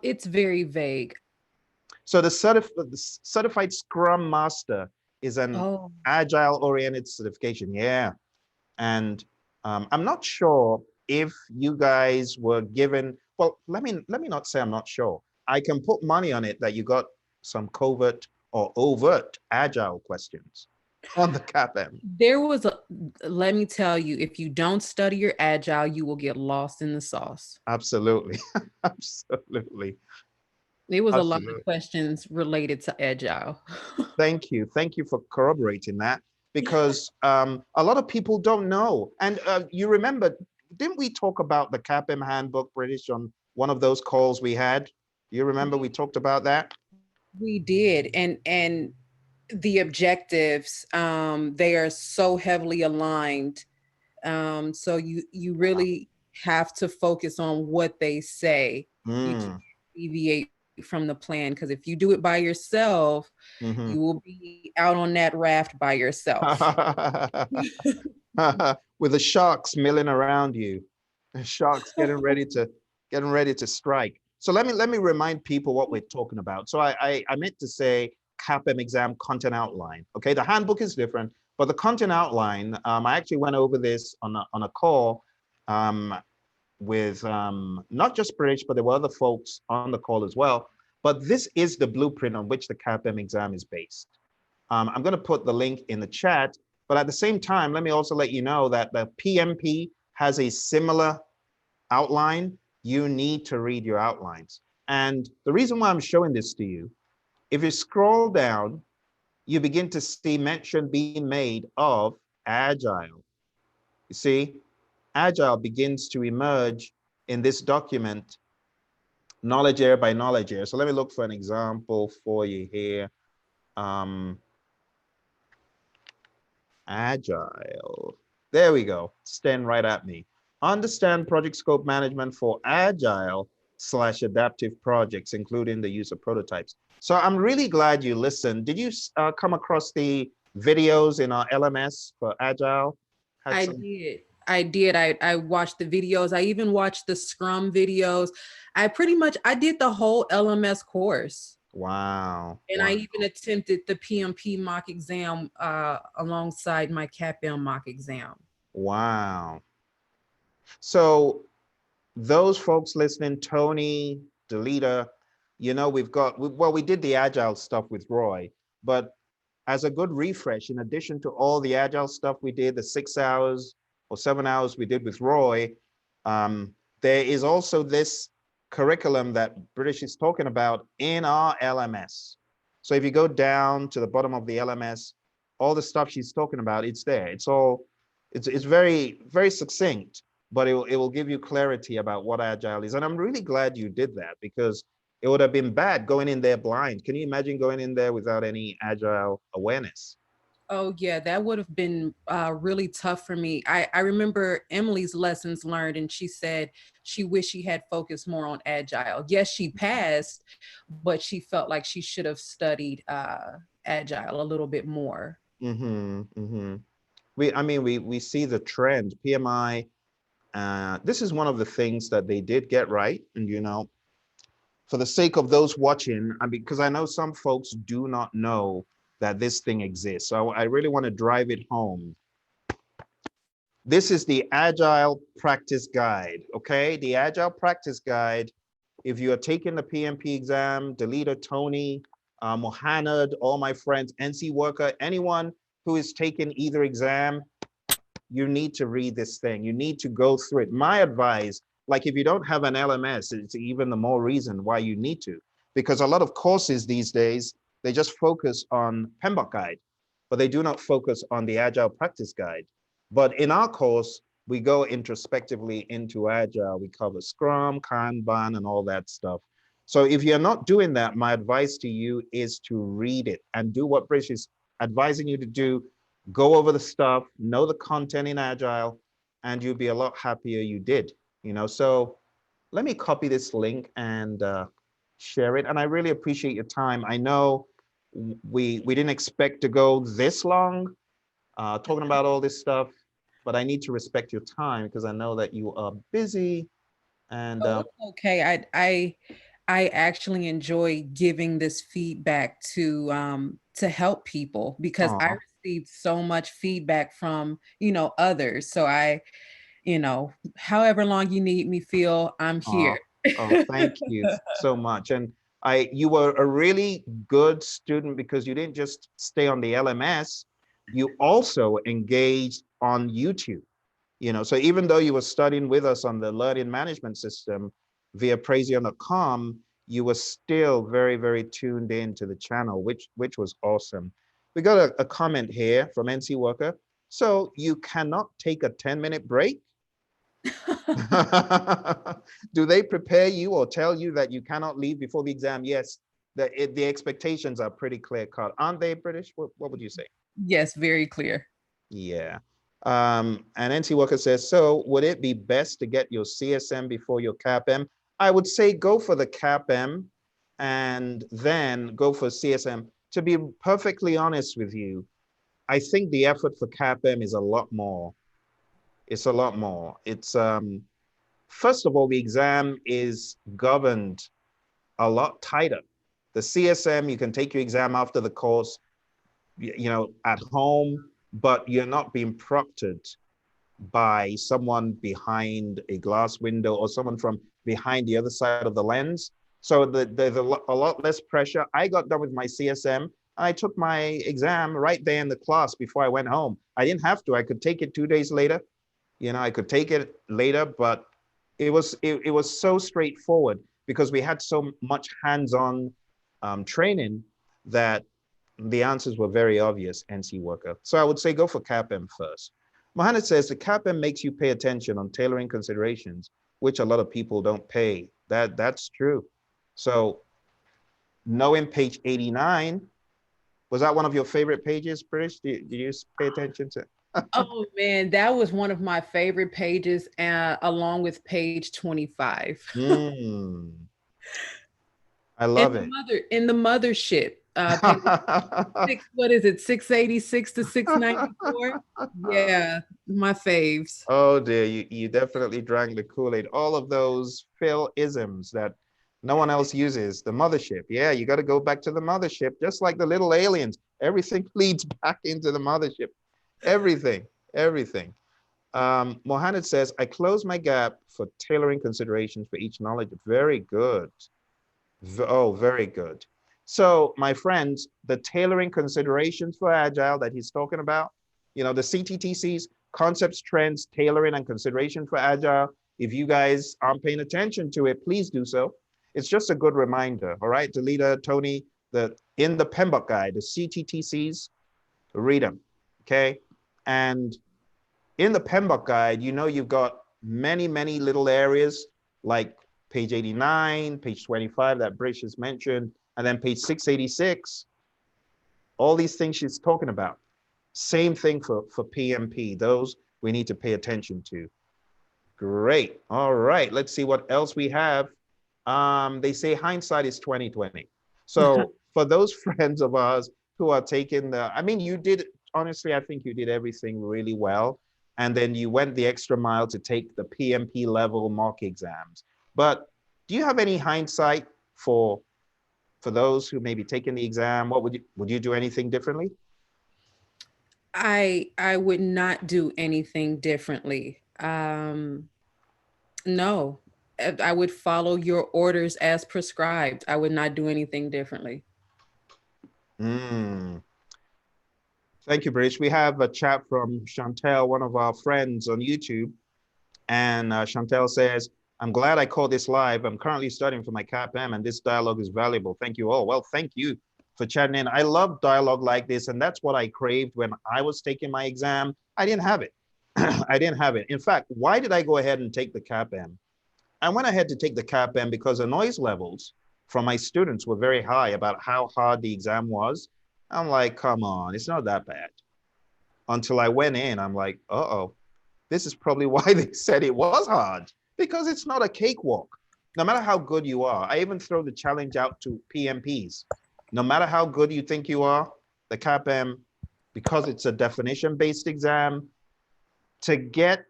It's very vague. So the certified Scrum Master is an Agile-oriented certification. Yeah. And I'm not sure if you guys were given well, let me not say I'm not sure. I can put money on it that you got some covert or overt agile questions on the CAPM. There was a, let me tell you, if you don't study your agile, you will get lost in the sauce. Absolutely. Absolutely. There was a lot of Absolutely. questions related to agile. Thank you. Thank you for corroborating that because a lot of people don't know. And you remember, didn't we talk about the CAPM handbook, British, on one of those calls we had? You remember we talked about that? We did, and the objectives, they are so heavily aligned. So you really have to focus on what they say. You can't Mm. deviate from the plan, because if you do it by yourself, Hmm. you will be out on that raft by yourself. With the sharks milling around you, the sharks getting ready to strike. So let me remind people what we're talking about. So I meant to say CAPM exam content outline. Okay, the handbook is different, but the content outline, I actually went over this on a call um, with not just British, but there were other folks on the call as well. But this is the blueprint on which the CAPM exam is based. I'm going to put the link in the chat, but at the same time, let me also let you know that the PMP has a similar outline. You need to read your outlines. And the reason why I'm showing this to you, if you scroll down, you begin to see mention being made of Agile. You see, Agile begins to emerge in this document, knowledge area by knowledge area. So let me look for an example for you here. Agile. There we go. Stand right at me. Understand project scope management for agile/adaptive projects, including the use of prototypes. So I'm really glad you listened. Did you come across the videos in our LMS for agile? Had I some. did. I did. I watched the videos. I even watched the Scrum videos. I did the whole LMS course. Wow. And I Wow. even attempted the PMP mock exam alongside my CAPM mock exam. Wow. So those folks listening, Tony, Delita, you know, well, we did the agile stuff with Roy, but as a good refresh, in addition to all the agile stuff we did, the 6 hours or 7 hours we did with Roy, there is also this curriculum that British is talking about in our LMS. So if you go down to the bottom of the LMS, all the stuff she's talking about, it's there. It's very, very succinct, but it will give you clarity about what Agile is. And I'm really glad you did that because it would have been bad going in there blind. Can you imagine going in there without any Agile awareness? Oh yeah, that would have been really tough for me. I remember Emily's lessons learned, and she said she wished she had focused more on agile. Yes, she passed, but she felt like she should have studied agile a little bit more. Mm-hmm, mm-hmm. I mean, we see the trend. PMI, this is one of the things that they did get right. And, you know, for the sake of those watching, I mean, because I know some folks do not know that this thing exists. So I really want to drive it home. This is the Agile Practice Guide, okay? The Agile Practice Guide. If you are taking the PMP exam, Delita, Tony, Mohanad, all my friends, NC worker, anyone who is taking either exam, you need to read this thing. You need to go through it. My advice, like if you don't have an LMS, it's even the more reason why you need to, because a lot of courses these days, they just focus on PMBOK guide, but they do not focus on the Agile Practice Guide. But in our course, we go introspectively into Agile. We cover Scrum, Kanban, and all that stuff. So if you're not doing that, my advice to you is to read it and do what British is advising you to do. Go over the stuff, know the content in Agile, and you'll be a lot happier you did. You know, so let me copy this link and share it. And I really appreciate your time. I know we didn't expect to go this long talking about all this stuff, but I need to respect your time because I know that you are busy. And Oh, it's okay. I actually enjoy giving this feedback to help people, because I aw, received so much feedback from, others. So however long you need me, feel I'm aw, here. Oh, thank you so much. And you were a really good student because you didn't just stay on the LMS, you also engaged on YouTube. So even though you were studying with us on the learning management system via Praizion.com, you were still very, very tuned in to the channel, which was awesome. We got a comment here from NC Worker. So you cannot take a 10-minute break? Do they prepare you or tell you that you cannot leave before the exam? Yes, the expectations are pretty clear cut. Aren't they, British? What would you say? Yes, very clear. Yeah. And NC Worker says, so would it be best to get your CSM before your CAPM? I would say go for the CAPM and then go for CSM. To be perfectly honest with you, I think the effort for CAPM is a lot more. It's a lot more. It's first of all, the exam is governed a lot tighter. The CSM, you can take your exam after the course, at home, but you're not being proctored by someone behind a glass window or someone from behind the other side of the lens. So there's a lot less pressure. I got done with my CSM. I took my exam right there in the class before I went home. I didn't have to. I could take it 2 days later. I could take it later, but it was so straightforward because we had so much hands-on training that the answers were very obvious, NC Worker. So I would say go for CAPM first. Mohammed says the CAPM makes you pay attention on tailoring considerations, which a lot of people don't pay. That's true. So knowing page 89, was that one of your favorite pages, British? Did you pay attention to? Oh man, that was one of my favorite pages, along with page 25. I love it. In the mothership, page what is it, 686 to 694? Yeah, my faves. Oh dear, you definitely drank the Kool-Aid. All of those Phil-isms that no one else uses. The mothership. Yeah, you got to go back to the mothership, just like the little aliens. Everything leads back into the mothership. Everything, everything. Mohammed says, I close my gap for tailoring considerations for each knowledge. Very good. Oh, very good. So, my friends, the tailoring considerations for Agile that he's talking about, the CTTCs, concepts, trends, tailoring, and consideration for Agile. If you guys aren't paying attention to it, please do so. It's just a good reminder, all right? Delita, Tony, in the PMBOK guide, the CTTCs, read them, okay? And in the PMBOK guide, you've got many, many little areas like page 89, page 25 that Brish has mentioned, and then page 686, all these things she's talking about. Same thing for PMP. Those we need to pay attention to. Great. All right. Let's see what else we have. They say hindsight is 2020. So for those friends of ours who are taking you did, honestly, I think you did everything really well. And then you went the extra mile to take the PMP level mock exams. But do you have any hindsight for those who may be taking the exam? What would you do anything differently? I would not do anything differently. No, I would follow your orders as prescribed. I would not do anything differently. Thank you, Brish. We have a chat from Chantel, one of our friends on YouTube. And Chantel says, I'm glad I called this live. I'm currently studying for my CAPM and this dialogue is valuable. Thank you all. Well, thank you for chatting in. I love dialogue like this. And that's what I craved when I was taking my exam. I didn't have it. I didn't have it. In fact, why did I go ahead and take the CAPM? I went ahead to take the CAPM because the noise levels from my students were very high about how hard the exam was. I'm like, come on, it's not that bad. Until I went in, I'm like, uh-oh, this is probably why they said it was hard, because it's not a cakewalk. No matter how good you are, I even throw the challenge out to PMPs. No matter how good you think you are, the CAPM, because it's a definition-based exam, to get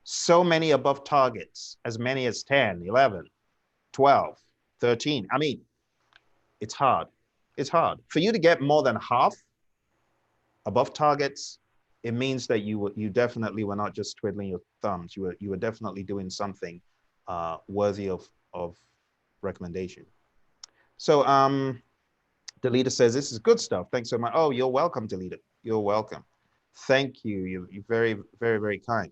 so many above targets, as many as 10, 11, 12, 13. I mean, it's hard. It's hard. For you to get more than half above targets, it means that you definitely were not just twiddling your thumbs. You were definitely doing something worthy of of recommendation. So Delita says, this is good stuff. Thanks so much. Oh, you're welcome, Delita. You're welcome. Thank you. You're very, very, very kind.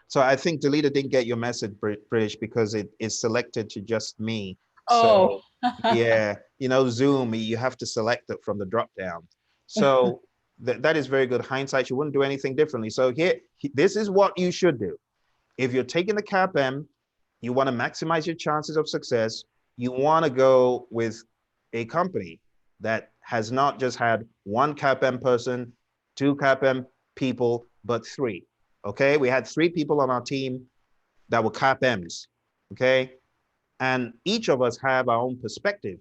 So I think Delita didn't get your message, British, because it is selected to just me. So yeah, you know, Zoom, you have to select it from the drop down. So that is very good hindsight. You wouldn't do anything differently. So this is what you should do. If you're taking the CAPM, you want to maximize your chances of success. You want to go with a company that has not just had one CAPM person, two CAPM people, but three. Okay, we had 3 people on our team that were CAPMs. Okay, and each of us have our own perspective.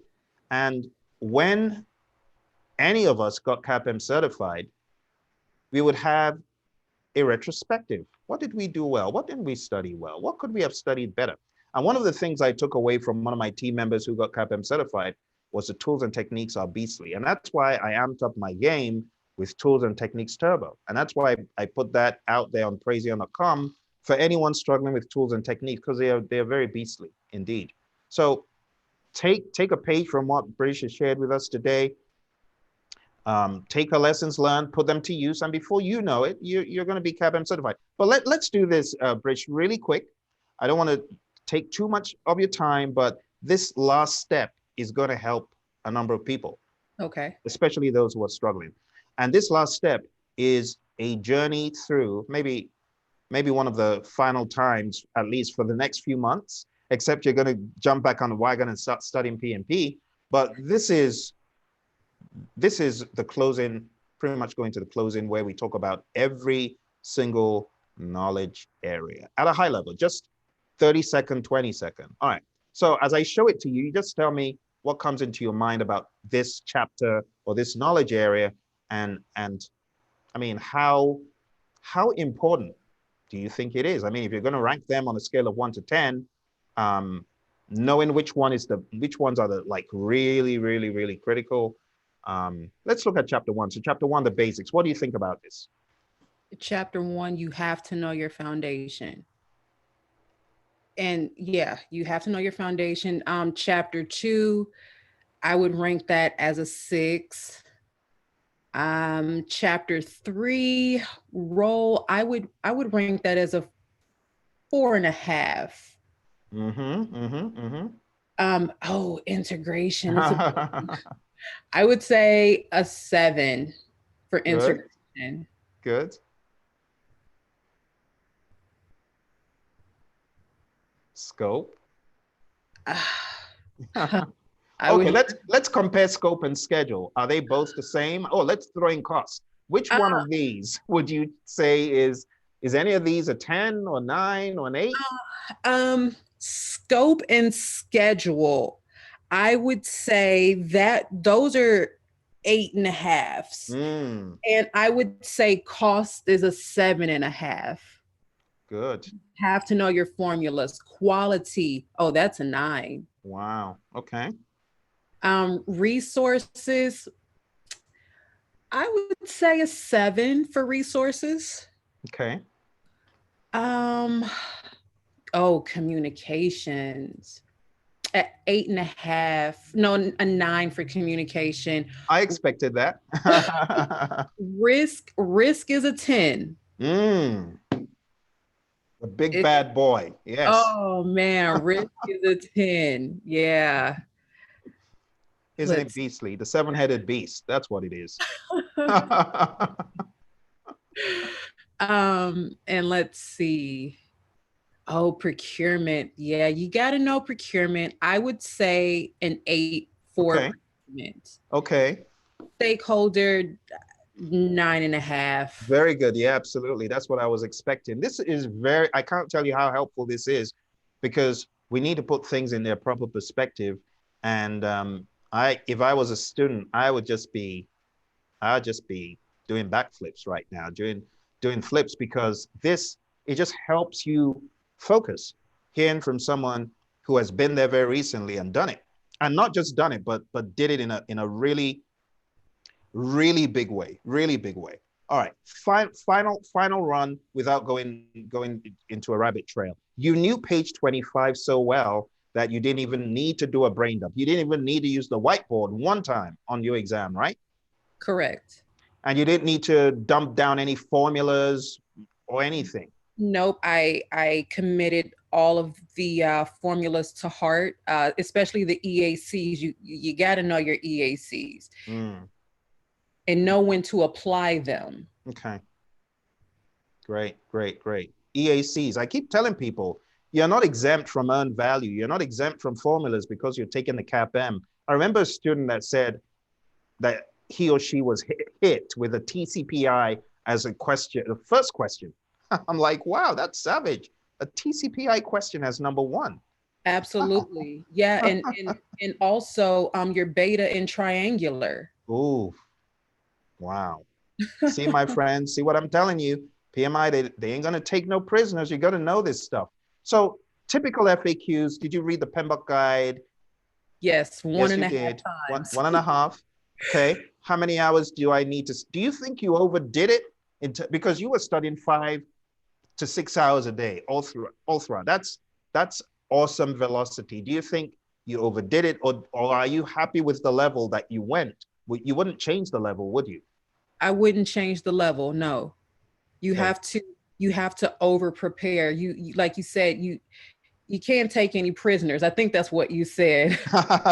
And when any of us got CAPM certified, we would have a retrospective. What did we do well? What didn't we study well? What could we have studied better? And one of the things I took away from one of my team members who got CAPM certified was the tools and techniques are beastly. And that's why I amped up my game with Tools and Techniques Turbo. And that's why I put that out there on Praizion.com for anyone struggling with tools and techniques, because they are very beastly indeed. So take a page from what British has shared with us today. Take her lessons learned, put them to use, and before you know it, you're going to be CAPM certified. But let's do this, British, really quick. I don't want to take too much of your time, but this last step is going to help a number of people. Okay. Especially those who are struggling. And this last step is a journey through maybe one of the final times, at least for the next few months, except you're going to jump back on the wagon and start studying PMP. But this is the closing, pretty much going to the closing, where we talk about every single knowledge area at a high level, just 30-second, 20-second. All right. So as I show it to you, you just tell me what comes into your mind about this chapter or this knowledge area. And I mean, how important do you think it is? I mean, if you're going to rank them on a scale of 1 to 10, knowing which ones are the like really, really, really critical. Let's look at chapter 1. So chapter 1, the basics. What do you think about this? Chapter 1, you have to know your foundation. And yeah, you have to know your foundation. Chapter 2, I would rank that as a 6. Chapter 3, role, I would rank that as a 4.5. Integration. I would say a 7 for integration. Good. Scope. Okay, let's compare scope and schedule. Are they both the same? Oh, let's throw in cost. Which one of these would you say is any of these a 10 or 9 or an 8? Scope and schedule, I would say that those are 8.5. And I would say cost is a 7.5. Good. Have to know your formulas. Quality, oh, that's a 9. Wow. Okay. Resources, I would say a 7 for resources. Okay. Communications at 8.5. No, a 9 for communication. I expected that. Risk is a 10. The big bad boy. Yes. Oh man, risk is a 10. Yeah. Isn't it beastly? The 7-headed beast. That's what it is. And let's see. Oh, procurement. Yeah, you got to know procurement. I would say an 8 for procurement. Okay. Stakeholder, 9.5. Very good. Yeah, absolutely. That's what I was expecting. This is I can't tell you how helpful this is, because we need to put things in their proper perspective. And if I was a student, I'd just be doing backflips right now, doing flips, because it just helps you focus, hearing from someone who has been there very recently and done it, and not just done it, but did it in a really, really big way, All right, final run without going into a rabbit trail. You knew page 25 so well that you didn't even need to do a brain dump. You didn't even need to use the whiteboard one time on your exam, right? Correct. And you didn't need to dump down any formulas or anything. Nope. I committed all of the formulas to heart, especially the EACs. You got to know your EACs and know when to apply them. Okay. Great, great, great. EACs. I keep telling people, you're not exempt from earned value. You're not exempt from formulas because you're taking the CAPM. I remember a student that said that he or she was hit with a TCPI as a question, the first question. I'm like, wow, that's savage. A TCPI question as number one. Absolutely. Yeah. And also your beta and triangular. Ooh, wow. See, my friends, see what I'm telling you? PMI, they ain't gonna take no prisoners. You gotta know this stuff. So typical FAQs, did you read the PMBOK guide? Yes, one Yes, and you a half did. times. One and a half. Okay. How many hours do I need to, do you think you overdid it? Because you were studying 5 to 6 hours a day all throughout. That's awesome velocity. Do you think you overdid it, or are you happy with the level that you went? You wouldn't change the level, would you? I wouldn't change the level. No. You Okay. have to over prepare. You like you said, you can't take any prisoners. I think that's what you said.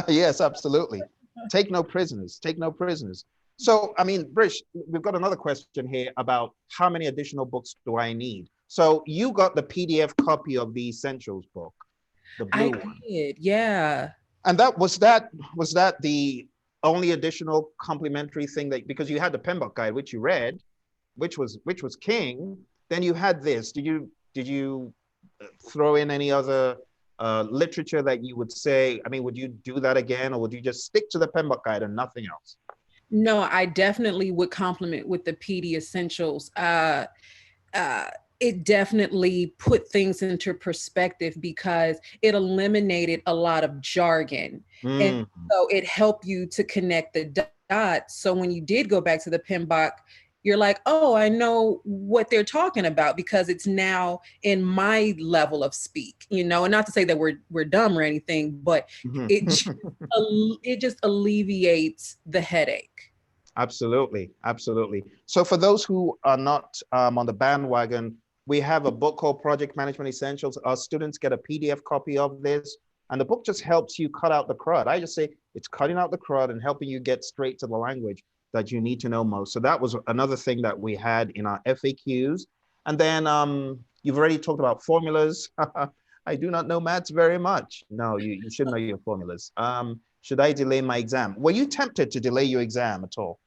Yes, absolutely. Take no prisoners. Take no prisoners. So, I mean, Brish, we've got another question here about how many additional books do I need? So you got the PDF copy of the Essentials book, the I blue one. did. Yeah. And that the only additional complimentary thing that, because you had the PMBOK guide, which you read, which was king, then you had this. Did you throw in any other literature that you would say, I mean, would you do that again, or would you just stick to the PMBOK guide and nothing else? No, I definitely would complement with the PD Essentials. It definitely put things into perspective because it eliminated a lot of jargon. And so it helped you to connect the dots. So when you did go back to the PMBOK, you're like, oh, I know what they're talking about because it's now in my level of speak, and not to say that we're dumb or anything, but it just alleviates the headache. Absolutely, absolutely. So for those who are not on the bandwagon, we have a book called Project Management Essentials. Our students get a PDF copy of this, and the book just helps you cut out the crud. I just say it's cutting out the crud and helping you get straight to the language that you need to know most. So that was another thing that we had in our FAQs. And then you've already talked about formulas. I do not know maths very much. No, you should know your formulas. Should I delay my exam? Were you tempted to delay your exam at all?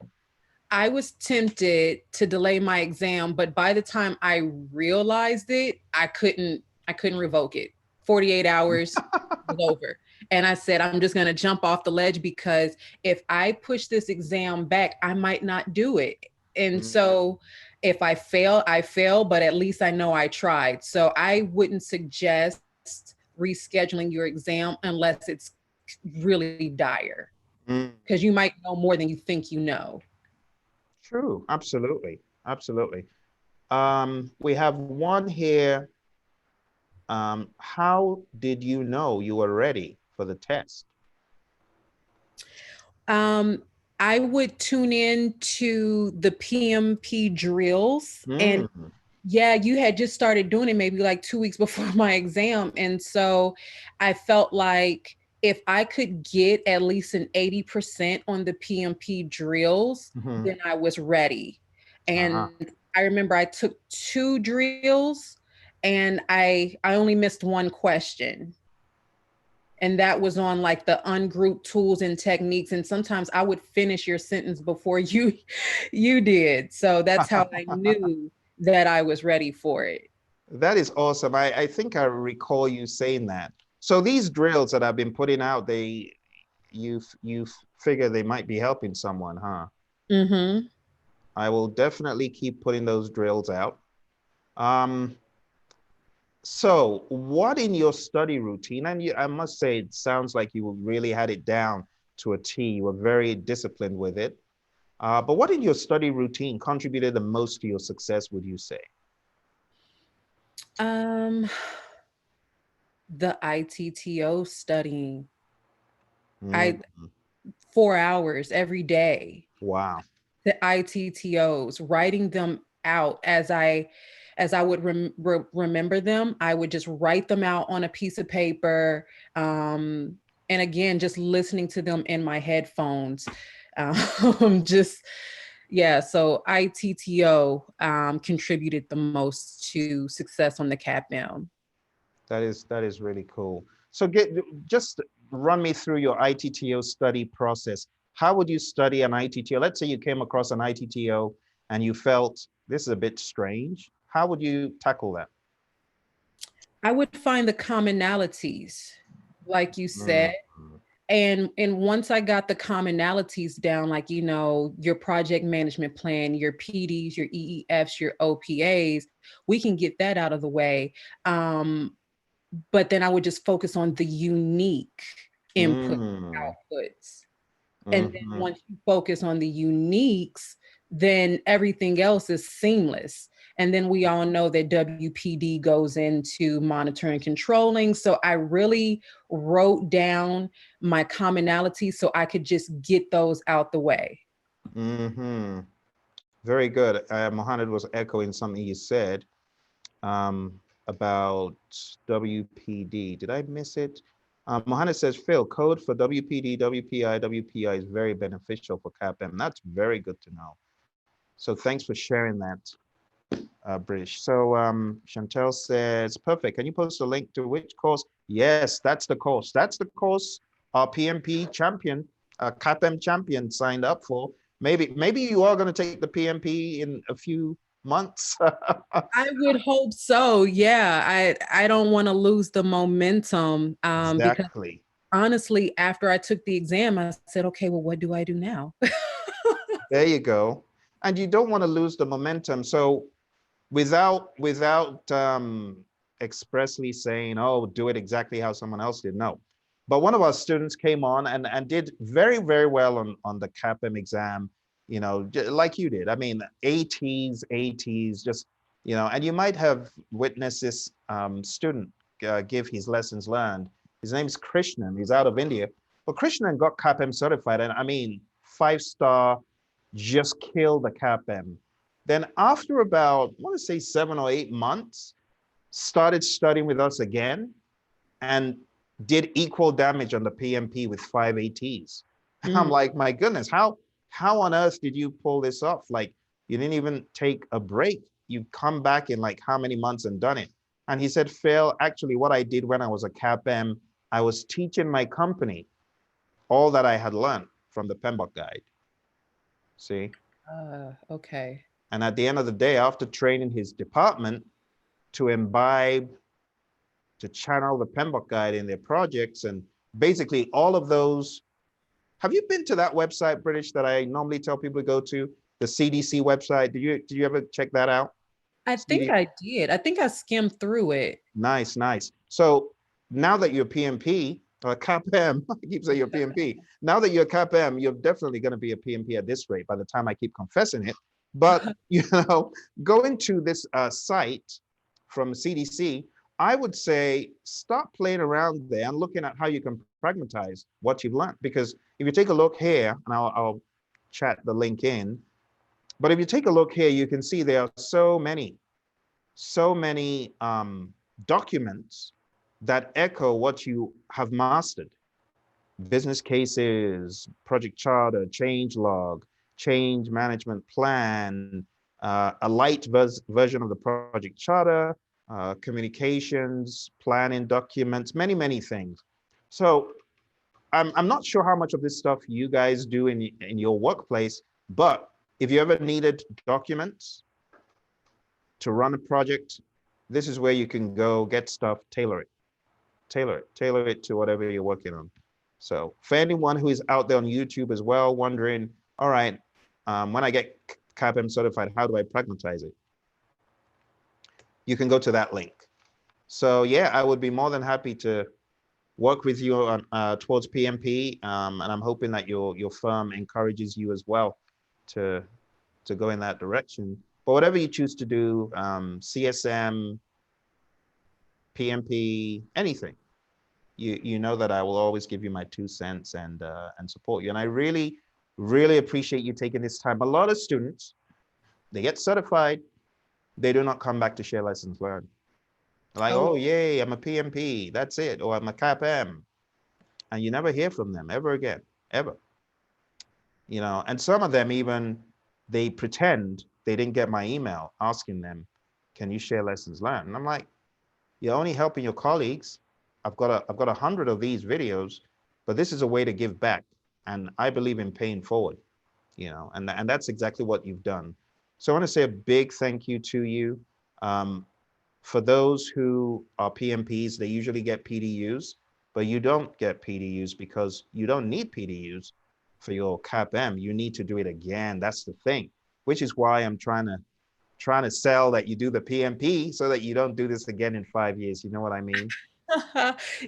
I was tempted to delay my exam, but by the time I realized it, I couldn't revoke it. 48 hours was over. And I said, I'm just going to jump off the ledge because if I push this exam back, I might not do it. And so if I fail, I fail, but at least I know I tried. So I wouldn't suggest rescheduling your exam unless it's really dire because you might know more than you think you know. True, absolutely, absolutely. We have one here. How did you know you were ready for the test? I would tune in to the PMP drills. And yeah, you had just started doing it maybe like 2 weeks before my exam. And so I felt like if I could get at least an 80% on the PMP drills, then I was ready. And I remember I took 2 drills and I only missed one question. And that was on like the ungrouped tools and techniques. And sometimes I would finish your sentence before you did. So that's how I knew that I was ready for it. That is awesome. I think I recall you saying that. So these drills that I've been putting out, you figure they might be helping someone, huh? I will definitely keep putting those drills out. So what in your study routine, and I must say, it sounds like you really had it down to a T. You were very disciplined with it. But what in your study routine contributed the most to your success, would you say? Um, the ITTO studying. I Mm, 4 hours every day. wow. The ITTOs, writing them out as I would remember them. I would just write them out on a piece of paper. And again, just listening to them in my headphones. Just yeah, so ITTO contributed the most to success on the CAPM. That is really cool. So just run me through your ITTO study process. How would you study an ITTO? Let's say you came across an ITTO and you felt this is a bit strange. How would you tackle that? I would find the commonalities, like you said. Mm, And once I got the commonalities down, like your project management plan, your PDs, your EEFs, your OPAs, we can get that out of the way. But then I would just focus on the unique input mm, outputs. And then mhm, once you focus on the uniques, then everything else is seamless. And then we all know that WPD goes into monitoring and controlling. So I really wrote down my commonalities so I could just get those out the way. mhm. Very good. Mohammed was echoing something you said about WPD. Did I miss it? Mohammed says, Phil, code for WPD, WPI is very beneficial for CAPM. That's very good to know. So thanks for sharing that, British. So Chantel says, perfect. Can you post a link to which course? Yes, that's the course. That's the course our PMP champion, CAPM champion signed up for. Maybe you are going to take the PMP in a few months. I would hope so. Yeah, I don't want to lose the momentum because Exactly. honestly, after I took the exam, I said, okay, well, what do I do now? There you go. And you don't want to lose the momentum. So without expressly saying, oh, do it exactly how someone else did. No. But one of our students came on and did very, very well on the CAPM exam, like you did. I mean, ATs, just, and you might have witnessed this student give his lessons learned. His name's Krishnan. He's out of India. But Krishnan got CAPM certified. And I mean, 5-star, just killed the CAPM. Then after about, I want to say 7 or 8 months, started studying with us again and did equal damage on the PMP with 5 ATs. I'm Mm. like, my goodness, how on earth did you pull this off? Like, you didn't even take a break. You come back in like how many months and done it? And he said, Phil, actually what I did when I was a CAPM, I was teaching my company all that I had learned from the PMBOK guide. See? Okay. And at the end of the day, after training his department to imbibe, to channel the PMBOK guide in their projects, and basically all of those. Have you been to that website, British, that I normally tell people to go to, the CDC website? Did you ever check that out? I think CD. I did. I think I skimmed through it. Nice, nice. So now that you're PMP or CAPM, I keep saying you're PMP. Now that you're CAPM, you're definitely going to be a PMP at this rate by the time I keep confessing it. But going to this site from CDC, I would say start playing around there and looking at how you can pragmatize what you've learned. Because if you take a look here, and I'll chat the link in, but if you take a look here, you can see there are so many documents that echo what you have mastered. Business cases, project charter, change log, change management plan, a light version of the project charter, communications, planning documents, many, many things. So I'm not sure how much of this stuff you guys do in your workplace, but if you ever needed documents to run a project, this is where you can go get stuff, tailor it to whatever you're working on. So for anyone who is out there on YouTube as well, wondering, all right, when I get CAPM certified, how do I pragmatize it? You can go to that link. So yeah, I would be more than happy to work with you on towards PMP, and I'm hoping that your firm encourages you as well. to go in that direction. But whatever you choose to do, CSM, PMP, anything, you know that I will always give you my 2 cents and support you. And I really, really appreciate you taking this time. A lot of students, they get certified, they do not come back to share lessons learned. Like, oh, yay, I'm a PMP, that's it, or I'm a CAPM. And you never hear from them ever again, ever. You know, and some of them even, they pretend they didn't get my email asking them, can you share lessons learned? And I'm like, you're only helping your colleagues. I've got 100 of these videos, but this is a way to give back. And I believe in paying forward, you know, and that's exactly what you've done. So I want to say a big thank you to you. For those who are PMPs, they usually get PDUs, but you don't get PDUs because you don't need PDUs for your CAPM. You need to do it again. That's the thing, which is why I'm trying to sell that you do the PMP so that you don't do this again in 5 years. You know what I mean?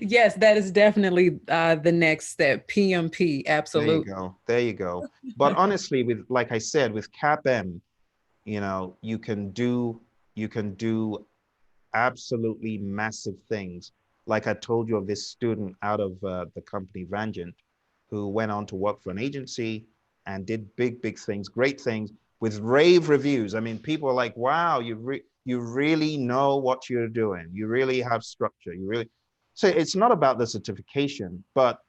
Yes, that is definitely the next step. PMP, absolutely. There you go. There you go. But honestly, with, like I said, with CAPM, you know, you can do absolutely massive things. Like I told you of this student out of the company Vangent, who went on to work for an agency and did big things, great things with rave reviews. I mean, people are like, wow, you really know what you're doing. You really have structure. You really, so it's not about the certification, but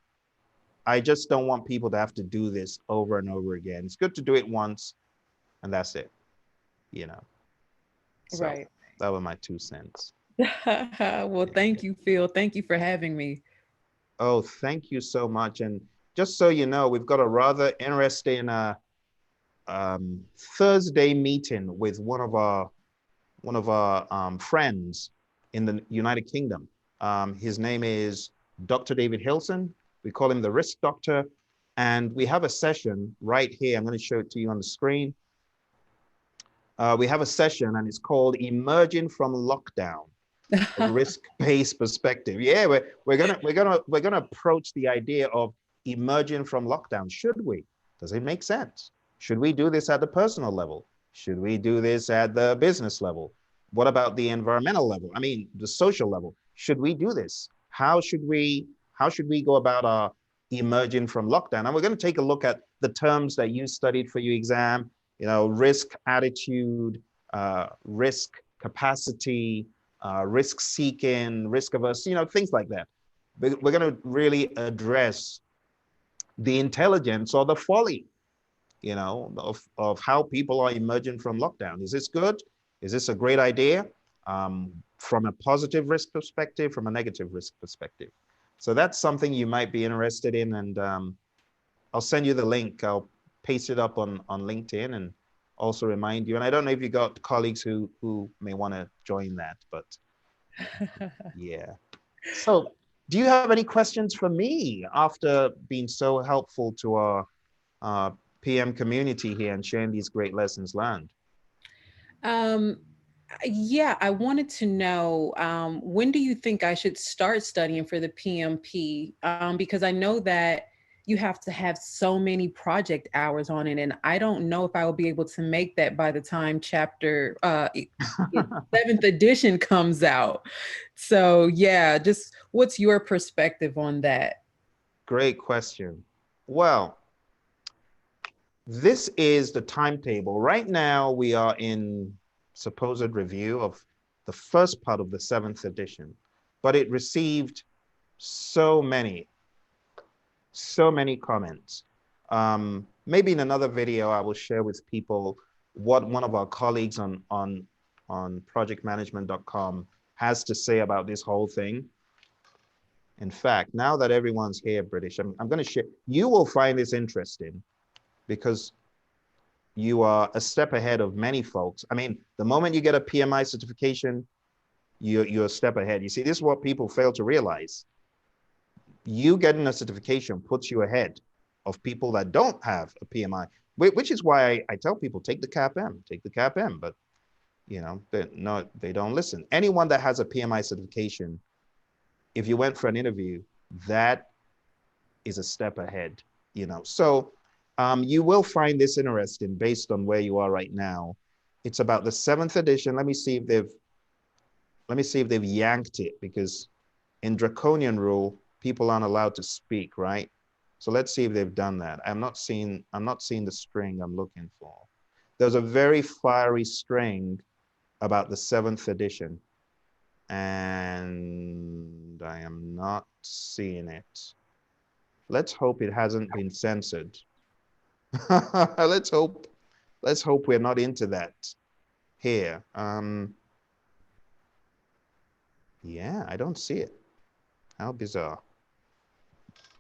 I just don't want people to have to do this over and over again. It's good to do it once and that's it, you know? So Right. that were my 2 cents. Well, thank you, Phil. Thank you for having me. Oh, thank you so much. And just so you know, we've got a rather interesting Thursday meeting with one of our friends in the United Kingdom. His name is Dr. David Hilson. We call him the Risk Doctor. And we have a session right here. I'm going to show it to you on the screen. We have a session and it's called Emerging from Lockdown. A risk-based perspective. Yeah, we're gonna approach the idea of emerging from lockdown. Should we? Does it make sense? Should we do this at the personal level? Should we do this at the business level? What about the environmental level? I mean, the social level. Should we do this? How should we go about our emerging from lockdown? And we're going to take a look at the terms that you studied for your exam. You know, risk attitude, risk capacity, risk seeking, risk averse, you know, things like that. We're going to really address the intelligence or the folly, you know, of how people are emerging from lockdown. Is this good? Is this a great idea? From a positive risk perspective, from a negative risk perspective. So that's something you might be interested in. And I'll send you the link. I'll paste it up on LinkedIn and also remind you. And I don't know if you got colleagues who may want to join that, but yeah. So do you have any questions for me after being so helpful to our PM community here and sharing these great lessons learned? Yeah, I wanted to know, when do you think I should start studying for the PMP? Because I know that you have to have so many project hours on it, and I don't know if I will be able to make that by the time chapter 7th edition comes out. So yeah, just what's your perspective on that? Great question. Well, this is the timetable. Right now, we are in supposed review of the first part of the 7th edition, but it received so many comments. Maybe in another video, I will share with people what one of our colleagues on projectmanagement.com has to say about this whole thing. In fact, now that everyone's here, British, I'm going to share. You will find this interesting because you are a step ahead of many folks. I mean, the moment you get a PMI certification, you're a step ahead. You see, this is what people fail to realize. You getting a certification puts you ahead of people that don't have a PMI, which is why I tell people, take the CAPM, but you know, they don't listen. Anyone that has a PMI certification, if you went for an interview, that is a step ahead, you know. So You will find this interesting based on where you are right now. It's about the 7th edition. Let me see if they've yanked it, because in draconian rule, people aren't allowed to speak, right? So let's see if they've done that. I'm not seeing the string I'm looking for. There's a very fiery string about the 7th edition, and I am not seeing it. Let's hope it hasn't been censored. let's hope we're not into that here. Yeah, I don't see it. How bizarre.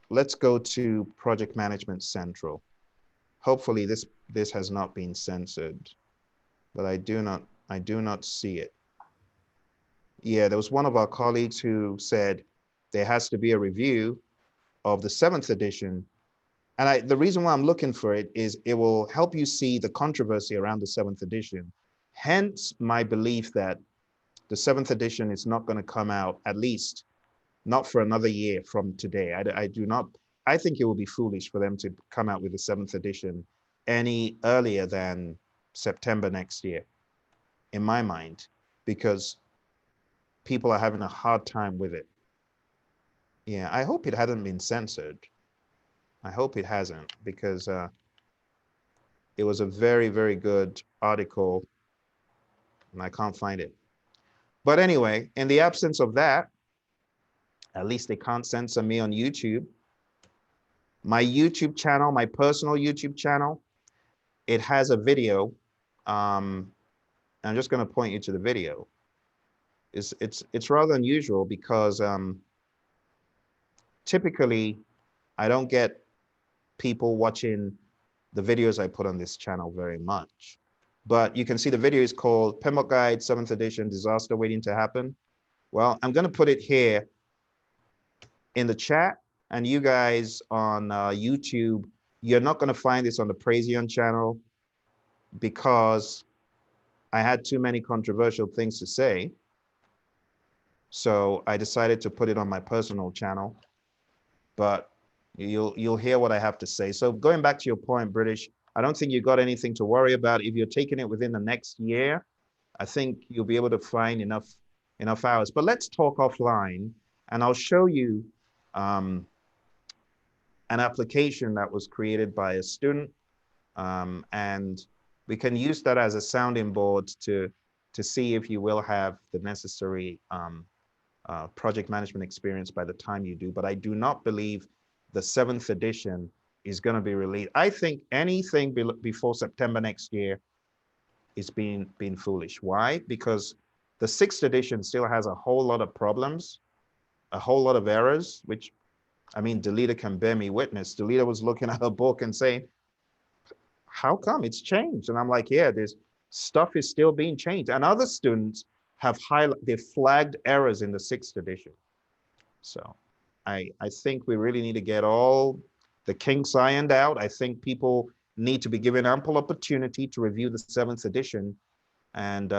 Let's go to Project Management Central. Hopefully this has not been censored, but I do not see it. Yeah, there was one of our colleagues who said there has to be a review of the 7th edition. And the reason why I'm looking for it is it will help you see the controversy around the 7th edition. Hence my belief that the 7th edition is not going to come out, at least not for another year from today. I think it would be foolish for them to come out with the 7th edition any earlier than September next year, in my mind, because people are having a hard time with it. Yeah, I hope it hasn't been censored. I hope it hasn't, because it was a very, very good article and I can't find it. But anyway, in the absence of that, at least they can't censor me on YouTube. My YouTube channel, my personal YouTube channel, it has a video. I'm just going to point you to the video. It's rather unusual because typically I don't get people watching the videos I put on this channel very much. But you can see the video is called PMP Guide 7th Edition Disaster Waiting to Happen. Well, I'm going to put it here in the chat, and you guys on YouTube, you're not going to find this on the Praizion channel because I had too many controversial things to say. So I decided to put it on my personal channel, but you'll hear what I have to say. So going back to your point, British, I don't think you got anything to worry about. If you're taking it within the next year, I think you'll be able to find enough hours. But let's talk offline, and I'll show you an application that was created by a student, and we can use that as a sounding board to see if you will have the necessary project management experience by the time you do. But I do not believe the 7th edition is going to be released. I think anything before September next year is being foolish. Why? Because the 6th edition still has a whole lot of problems, a whole lot of errors, which, I mean, Delita can bear me witness. Delita was looking at her book and saying, how come it's changed? And I'm like, yeah, there's stuff is still being changed. And other students have they've flagged errors in the 6th edition. So I think we really need to get all the kinks ironed out. I think people need to be given ample opportunity to review the 7th edition. And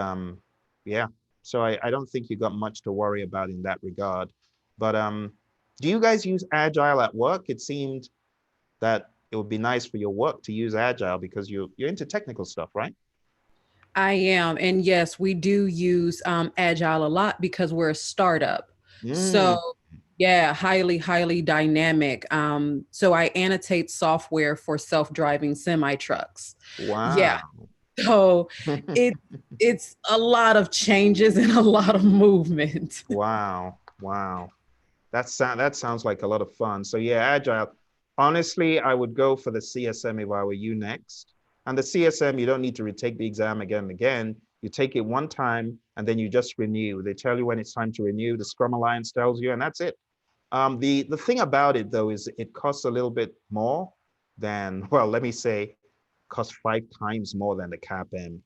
yeah, so I don't think you got much to worry about in that regard. But do you guys use Agile at work? It seemed that it would be nice for your work to use Agile because you're into technical stuff, right? I am. And yes, we do use Agile a lot because we're a startup. So yeah, highly, highly dynamic. So I annotate software for self-driving semi-trucks. Yeah. Wow. So it's a lot of changes and a lot of movement. Wow. Wow. That sounds like a lot of fun. So yeah, Agile. Honestly, I would go for the CSM if I were you next. And the CSM, you don't need to retake the exam again and again. You take it one time and then you just renew. They tell you when it's time to renew. The Scrum Alliance tells you, and that's it. The thing about it though is it costs a little bit more than, well, let me say, costs 5 times more than the CAPM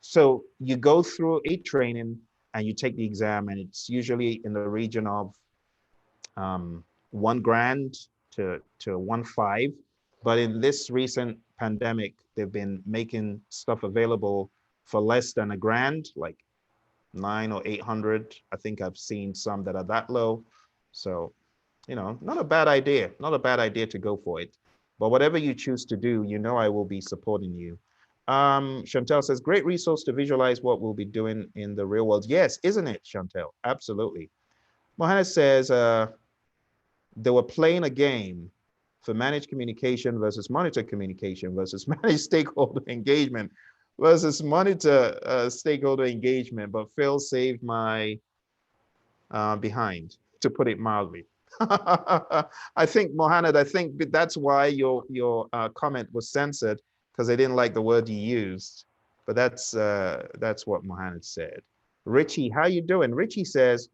so you go through a training and you take the exam, and it's usually in the region of $1,000 to 1.5. But in this recent pandemic, they've been making stuff available for less than $1,000, like 900 or 800. I think I've seen some that are that low. So, not a bad idea. Not a bad idea to go for it. But whatever you choose to do, you know I will be supporting you. Chantel says, great resource to visualize what we'll be doing in the real world. Yes, isn't it, Chantel? Absolutely. Mohammed says, they were playing a game for managed communication versus monitor communication versus managed stakeholder engagement versus monitor stakeholder engagement, but Phil saved my behind, to put it mildly. I think, Mohammed, I think that's why your comment was censored, because they didn't like the word you used. But that's what Mohammed said. Richie, how you doing? Richie says,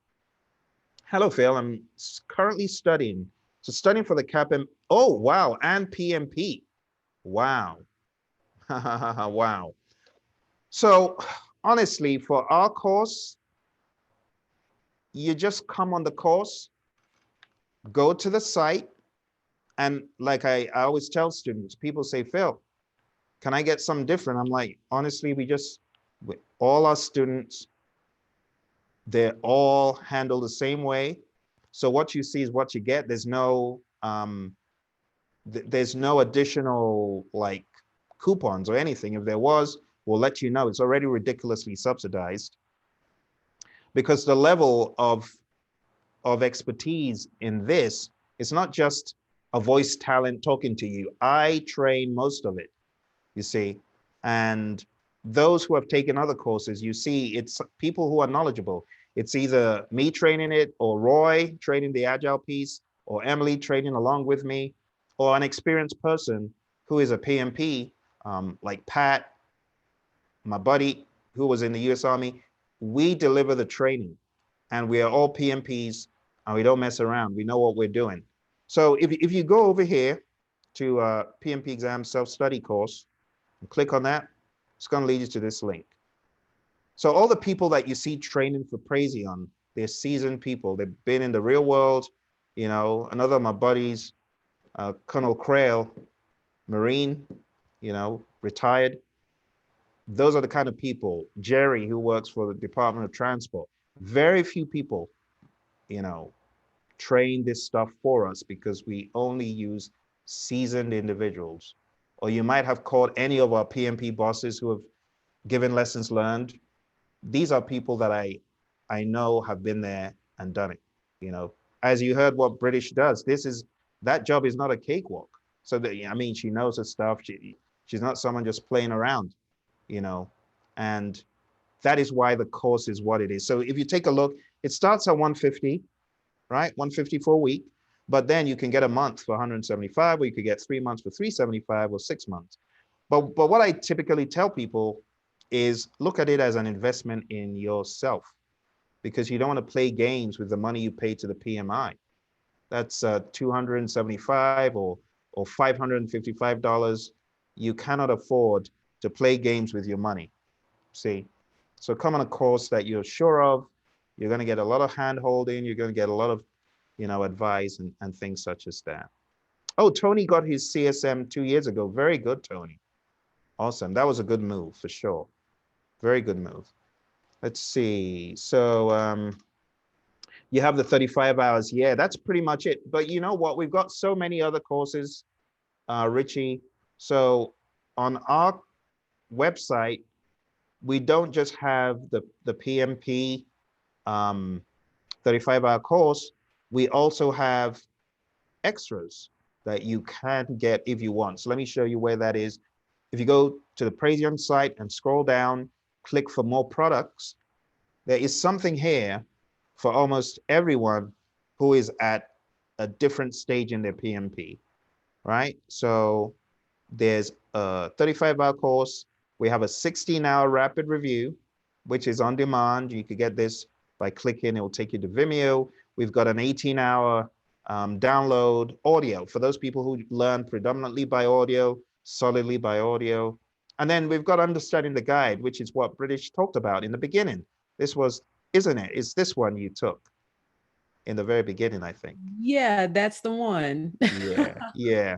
hello, Phil. I'm currently studying. So studying for the CAPM. Oh, wow. And PMP. Wow. Wow. So honestly, for our course, you just come on the course, go to the site. And like I always tell students, people say, Phil, can I get something different? I'm like, honestly, all our students, they're all handled the same way. So what you see is what you get. There's no additional like coupons or anything. If there was, we'll let you know. It's already ridiculously subsidized, because the level of expertise in this, it's not just a voice talent talking to you. I train most of it, you see. And those who have taken other courses, you see, it's people who are knowledgeable. It's either me training it, or Roy training the Agile piece, or Emily training along with me, or an experienced person who is a PMP, like Pat, my buddy who was in the US Army. We deliver the training, and we are all PMPs, and we don't mess around. We know what we're doing. So if you go over here to PMP Exam Self-Study course, and click on that, it's going to lead you to this link. So all the people that you see training for Praizion, they're seasoned people. They've been in the real world. You know, another of my buddies, Colonel Crail, Marine, you know, retired. Those are the kind of people. Jerry, who works for the Department of Transport. Very few people, you know, train this stuff for us, because we only use seasoned individuals. Or you might have called any of our PMP bosses who have given lessons learned. These are people that I know have been there and done it. You know, as you heard what British does, that job is not a cakewalk. So that, I mean, she knows her stuff. She's not someone just playing around, you know, and that is why the course is what it is. So if you take a look, it starts at 150, right? 150 for a week, but then you can get a month for 175, or you could get 3 months for 375, or 6 months. But what I typically tell people is look at it as an investment in yourself, because you don't want to play games with the money you pay to the PMI. That's 275 or $555. You cannot afford to play games with your money. See, so come on a course that you're sure of. You're going to get a lot of hand holding. You're going to get a lot of, you know, advice and things such as that. Oh, Tony got his CSM 2 years ago. Very good, Tony. Awesome. That was a good move for sure. Very good move. Let's see. So you have the 35 hours. Yeah, that's pretty much it. But you know what? We've got so many other courses, Richie. So on our website, we don't just have the PMP 35-hour course. We also have extras that you can get if you want. So let me show you where that is. If you go to the Praizion site and scroll down, click for more products, there is something here for almost everyone who is at a different stage in their PMP, right? So there's a 35-hour course. We have a 16-hour rapid review, which is on demand. You could get this by clicking. It will take you to Vimeo. We've got an 18-hour download audio for those people who learn predominantly by audio, solidly by audio. And then we've got Understanding the Guide, which is what British talked about in the beginning. This was, isn't it? It's this one you took in the very beginning, I think. Yeah, that's the one. Yeah, yeah.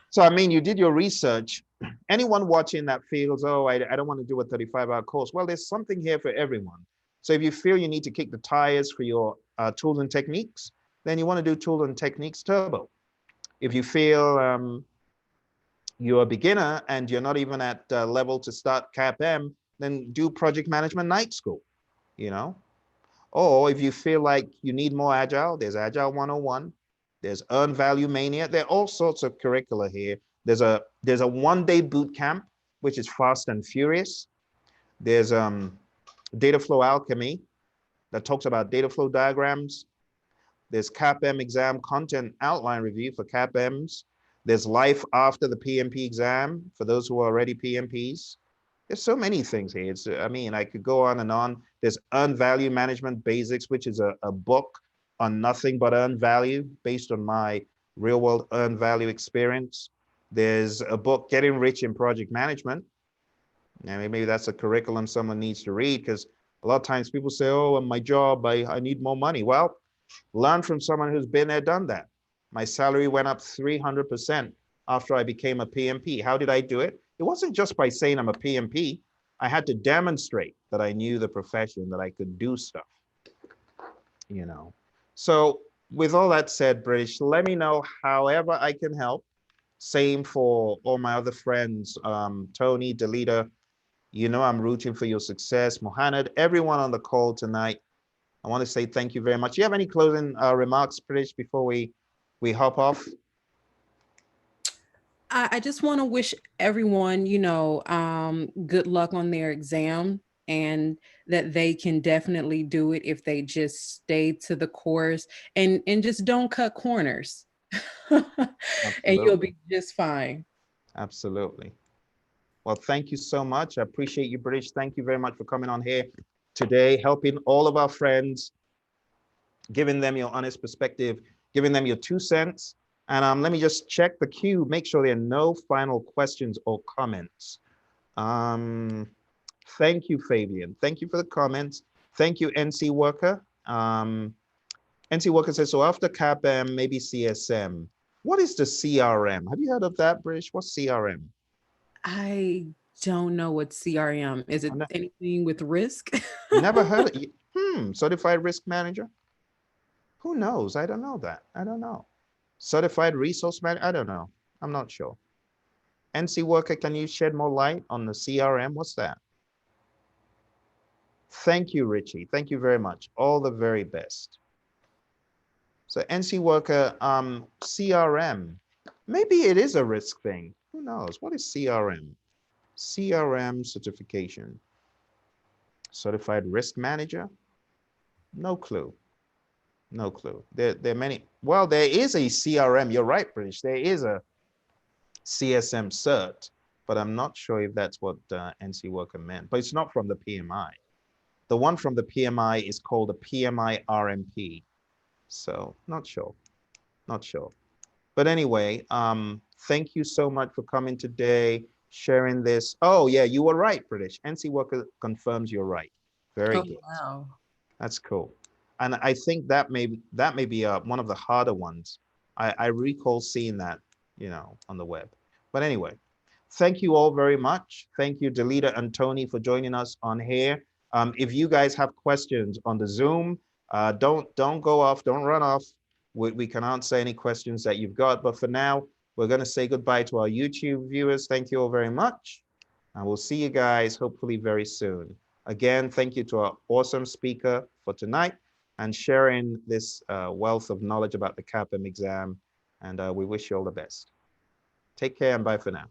So, I mean, you did your research. Anyone watching that feels, oh, I don't want to do a 35-hour course. Well, there's something here for everyone. So if you feel you need to kick the tires for your tools and techniques, then you want to do Tools and Techniques Turbo. If you feel you're a beginner and you're not even at level to start CAPM, then do project management night school, you know? Or if you feel like you need more Agile, there's Agile 101, there's Earn Value Mania. There are all sorts of curricula here. There's a 1-day boot camp, which is fast and furious. There's Data Flow Alchemy that talks about data flow diagrams. There's CAPM exam content outline review for CAPMs. There's life after the PMP exam for those who are already PMPs. There's so many things here. I mean, I could go on and on. There's Earned Value Management Basics, which is a book on nothing but earned value based on my real world earned value experience. There's a book, Getting Rich in Project Management. And maybe that's a curriculum someone needs to read, because a lot of times people say, oh, in my job, I need more money. Well, learn from someone who's been there, done that. My salary went up 300% after I became a PMP. How did I do it? It wasn't just by saying I'm a PMP. I had to demonstrate that I knew the profession, that I could do stuff, you know. So with all that said, British, let me know however I can help. Same for all my other friends, Tony, Delita, you know, I'm rooting for your success. Mohanad, everyone on the call tonight, I want to say thank you very much. Do you have any closing remarks, British, before we hop off? I just want to wish everyone, you know, good luck on their exam, and that they can definitely do it if they just stay to the course and just don't cut corners. And you'll be just fine. Absolutely. Well, thank you so much. I appreciate you, British. Thank you very much for coming on here today, helping all of our friends, giving them your honest perspective, giving them your 2 cents. And let me just check the queue, make sure there are no final questions or comments. Thank you, Fabian. Thank you for the comments. Thank you, NC Worker. NC Worker says, so after CAPM, maybe CSM. What is the CRM? Have you heard of that, British? What's CRM? I don't know what CRM is. It anything with risk? Never heard of it. Certified Risk Manager? Who knows? I don't know that. I don't know. Certified Resource Manager? I don't know. I'm not sure. NC Worker, can you shed more light on the CRM? What's that? Thank you, Richie. Thank you very much. All the very best. So NC Worker, CRM, maybe it is a risk thing. Who knows? What is CRM? CRM certification. Certified Risk Manager? No clue. No clue. There are many. Well, there is a CRM. You're right, British. There is a CSM cert, but I'm not sure if that's what NC Worker meant. But it's not from the PMI. The one from the PMI is called the PMI RMP. So not sure. Not sure. But anyway, thank you so much for coming today, sharing this. Oh yeah, you were right, British. NC Worker confirms you're right. Very good. Wow. That's cool. And I think that may be one of the harder ones. I recall seeing that, you know, on the web. But anyway, thank you all very much. Thank you, Delita and Tony, for joining us on here. If you guys have questions on the Zoom, don't go off, don't run off. We can answer any questions that you've got. But for now, we're going to say goodbye to our YouTube viewers. Thank you all very much. And we'll see you guys hopefully very soon. Again, thank you to our awesome speaker for tonight and sharing this wealth of knowledge about the CAPM exam. And we wish you all the best. Take care and bye for now.